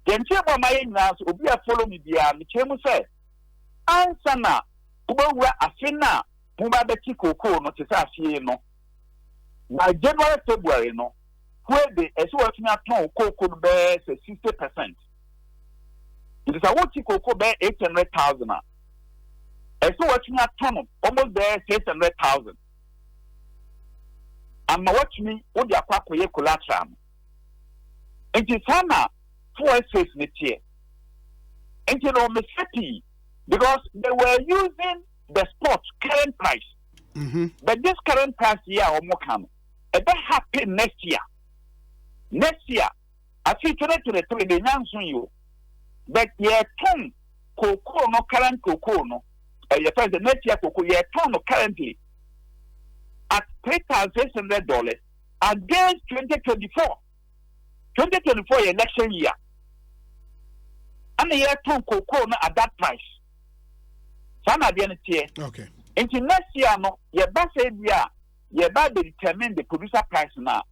then tell my now will be a follow me there. The chairman said, answer now, Uba Asena, Puma Betty Coco, not to say, no. By January, February, no, where the as working at home, Coco bears 60%. It is a what Coco bear 800,000. As working at home, almost bears 600,000. And watch me, what you are quite collateral. And it's Hannah, 4 essays next year. And Mississippi, because they were using the spot current price. But this current price here or more come. It will happen next year. Next year, I see 2023, they answer you. But your ton cocoa, no current cocoa, no. Your first next year cocoa, your ton currently at $3,600 against 2024. 2024 election year. And the year ton cocoa at that price. Some are the year. Okay. Into next year, no, your best idea, your bad determine the producer price now.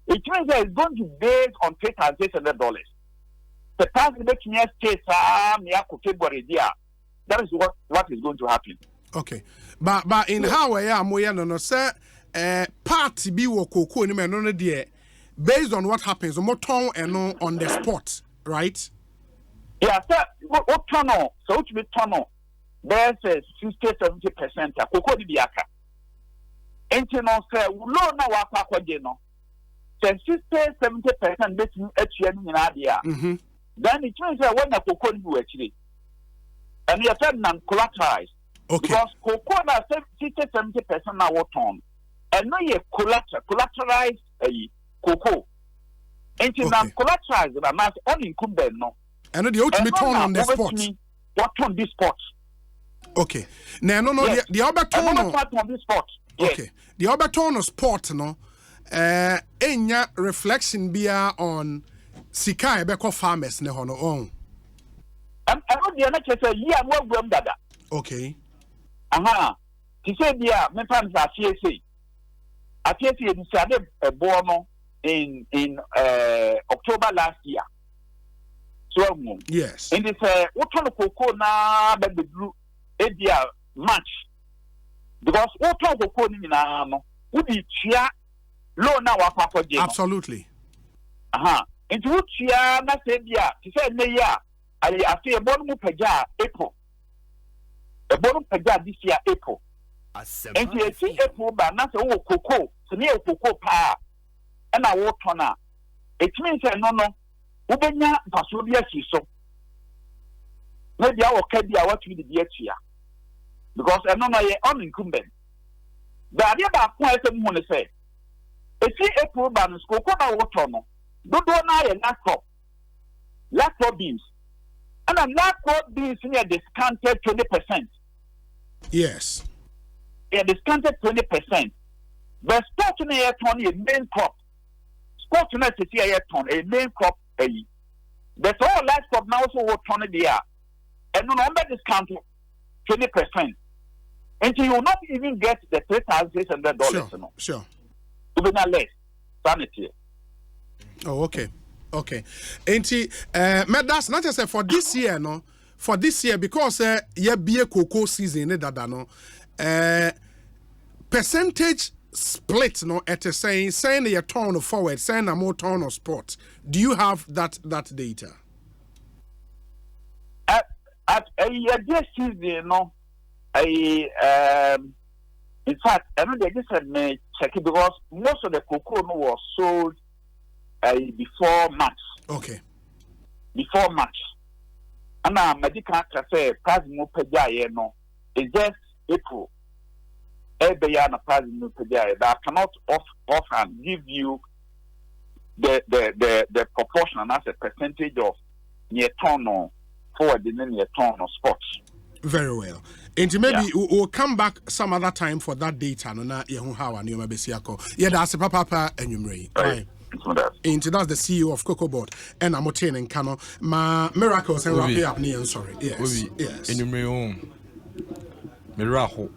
it means that it's going to be based on $3,600. The tax making us case, that is what is going to happen. Okay, but in how I am, we no sir, party be wo cocoa ni me no there, based on what happens, more ton and on the spot, right? Yeah, sir. What tunnel? So to be tunnel, there's 60-70% cocoa di biaka. And you know, sir, we know now what aqua no. So 60-70% betting at the end in idea. Then it means that when the cocoa you actually, and you said non-collateralized. Okay. Because cocoa na 60-70% now what on, and no ye collateralized cocoa. And you non-collateralized, but not unincumbent no. And the ultimate turn on the spot. What on this spot? Okay. Now, no, yes. The other turn on this spot. Yes. Okay. The other turn on spot, no. Enya reflection be on Sika Ebeko farmers ne hono on. I know the other case yeah, well dada. Okay. Aha. He said yeah, me fans are CSA. I decided a born in October last year. Yes. And it's what kind of cocoa na the blue area match because what kind of cocoa na no would be chia low now apa absolutely. Into which chia na say dia to say me ya I say a bottom peja April a bottom peja this year April and you see April but not oh cocoa so near cocoa pa and I walk on it means no Ubenya Pasobia so maybe I will carry what we did yet here because I know my unincumbent. The idea that point someone say, if you April ban school, come out water no, don't know a laptop beans, and a laptop beans near discounted 20%. Yes, they are discounted 20%. But sporting a ton a main crop, sporting a main crop. There's all laptop now also what on the year. And no number discount 20%. And you will not even get the $3,600. Sure. To be not less. Sanity. Oh, okay. Okay. And that's not just for this year, no. For this year, because yeah be a cocoa season, that no. Percentage split no at a saying a turn of forward, saying a more turn of sport. Do you have that data? At a this season, no, in fact, I know they just had me check it because most of the cocoa was sold before March. Okay. Before March. And now medical say price more per year no. It's just April. Every year na price more per year. That I cannot offhand give you the proportion and as a percentage of near ton or forward in near ton or spots. Very well. And maybe we'll come back some other time for that data. No, na yehu hawa ni omabesiako. Yeah, that's a papa enyumre. Right. And that's the CEO of Cocoa Board and I'm obtaining Kano. Ma miracles and wrap it up near sorry. Yes. Yes. Enyumre miracle.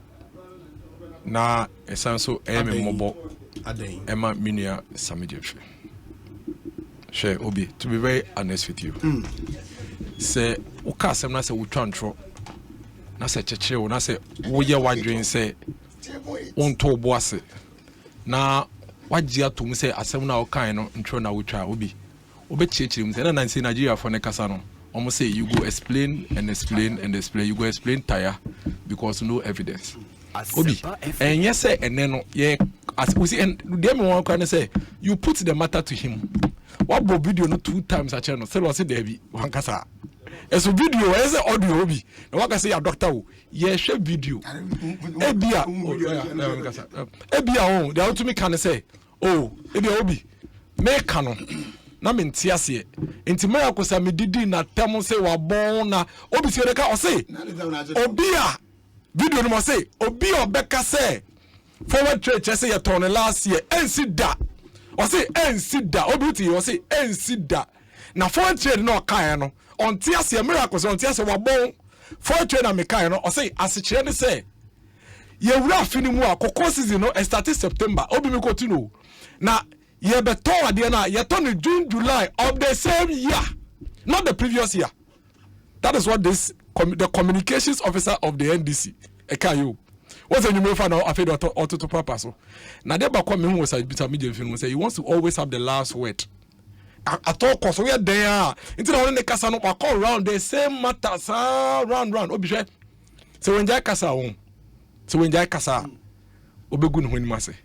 Na esanso eme mobo Emma Minia Samijefe. Share Obi, to be very honest with you. Say Ukasem na se utwantro na se cheche na se woye wadwen se wonto boase na wagye atom se asem na okan no ntro na wotwa Obi obechiechiri mu se na nansi Nigeria for ne kasa no omo say you go explain and explain and explain, you go explain tire because no evidence. Obi and yes say and then yeah as we see and dem one can say you put the matter to him. What video no 2 times a channel say was there be one kasa as a video as audio Obi na waka say your doctor o yeah share video ebia oh they to me can say oh ebia Obi make no na me ntiase enti miracle say me didi na tem say wa bon na Obi say dey ka o say obia video no mo say obi obeka say forward trade say you turn last year ensi da o say ensi da Obi ti o say ensi da na forward trade no kan no on tiase miracle say on tiase wa bon forward trade na me kan no o say asechire ne say ye wura afini mu akoko season no start September Obi me continue na ye beto ade na ye turn in June July of the same year, not the previous year. That is what this the communications officer of the NDC Ekayo was a new fan of the auto purpose. Now they back me was a bit of media film say he wants to always have the last word. At all costs, we are there. Until I want to cast up, I call around the same matters, round. Obishe. So when Jai Kasa home, so when Jai Kasa, Obegun when Masse.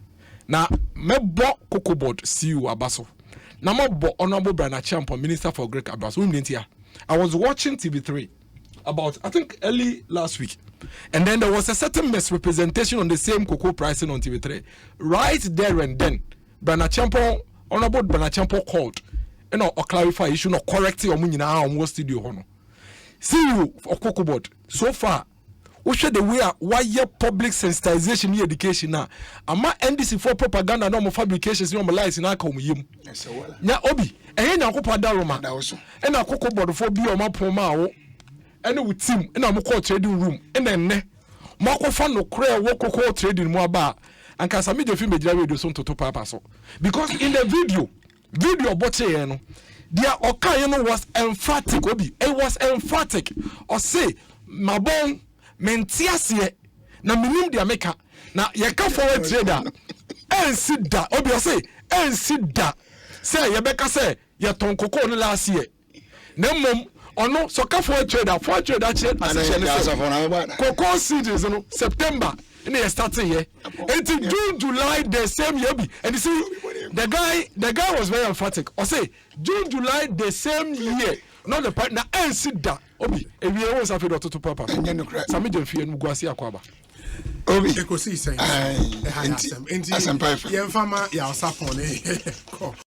Now, me bo Cocoa Board CEO Abaso. Now, my bo Honorable Brana Champion, Minister for Greek Abaso. I was watching TV3 about, I think, early last week. And then there was a certain misrepresentation on the same cocoa pricing on TV3. Right there and then, Brana Champion, Honorable Brana Champion called. You know, or clarify issue, no correct your money now on what studio hono. See you for Cocoa Board. So far, we show the way why your public sensitization education now. Ama NDC for propaganda no more fabrications no more lies in our community. Nya obi, ehye nya kopa da roma. E na Cocoa Board for bi o ma poma wo. Ene with team, e na mo call trading room. E na nne. Mo ko fa no kra wo cocoa trading mo aba. Anka sa me je fi megira radio so toto papa so. Because in the video boche no dia okan no was emphatic obi it was emphatic or say mabon mentiase na minim dia meka na ye ka forward trader ensida obi o say ensida say ye beka say ye ton koko no last year na mom ono so ka forward trader trade as koko seeds no September and they starting here until June, July the same year. And you see, the guy was very emphatic. I say June, July the same year. Not the partner and sit down. Obi, if you always have it to papa. Sami don't fear Mugwasi Akwaba. Obi, Ekosiisen. As I'm perfect. Yeah, farmer, yeah, Sapone.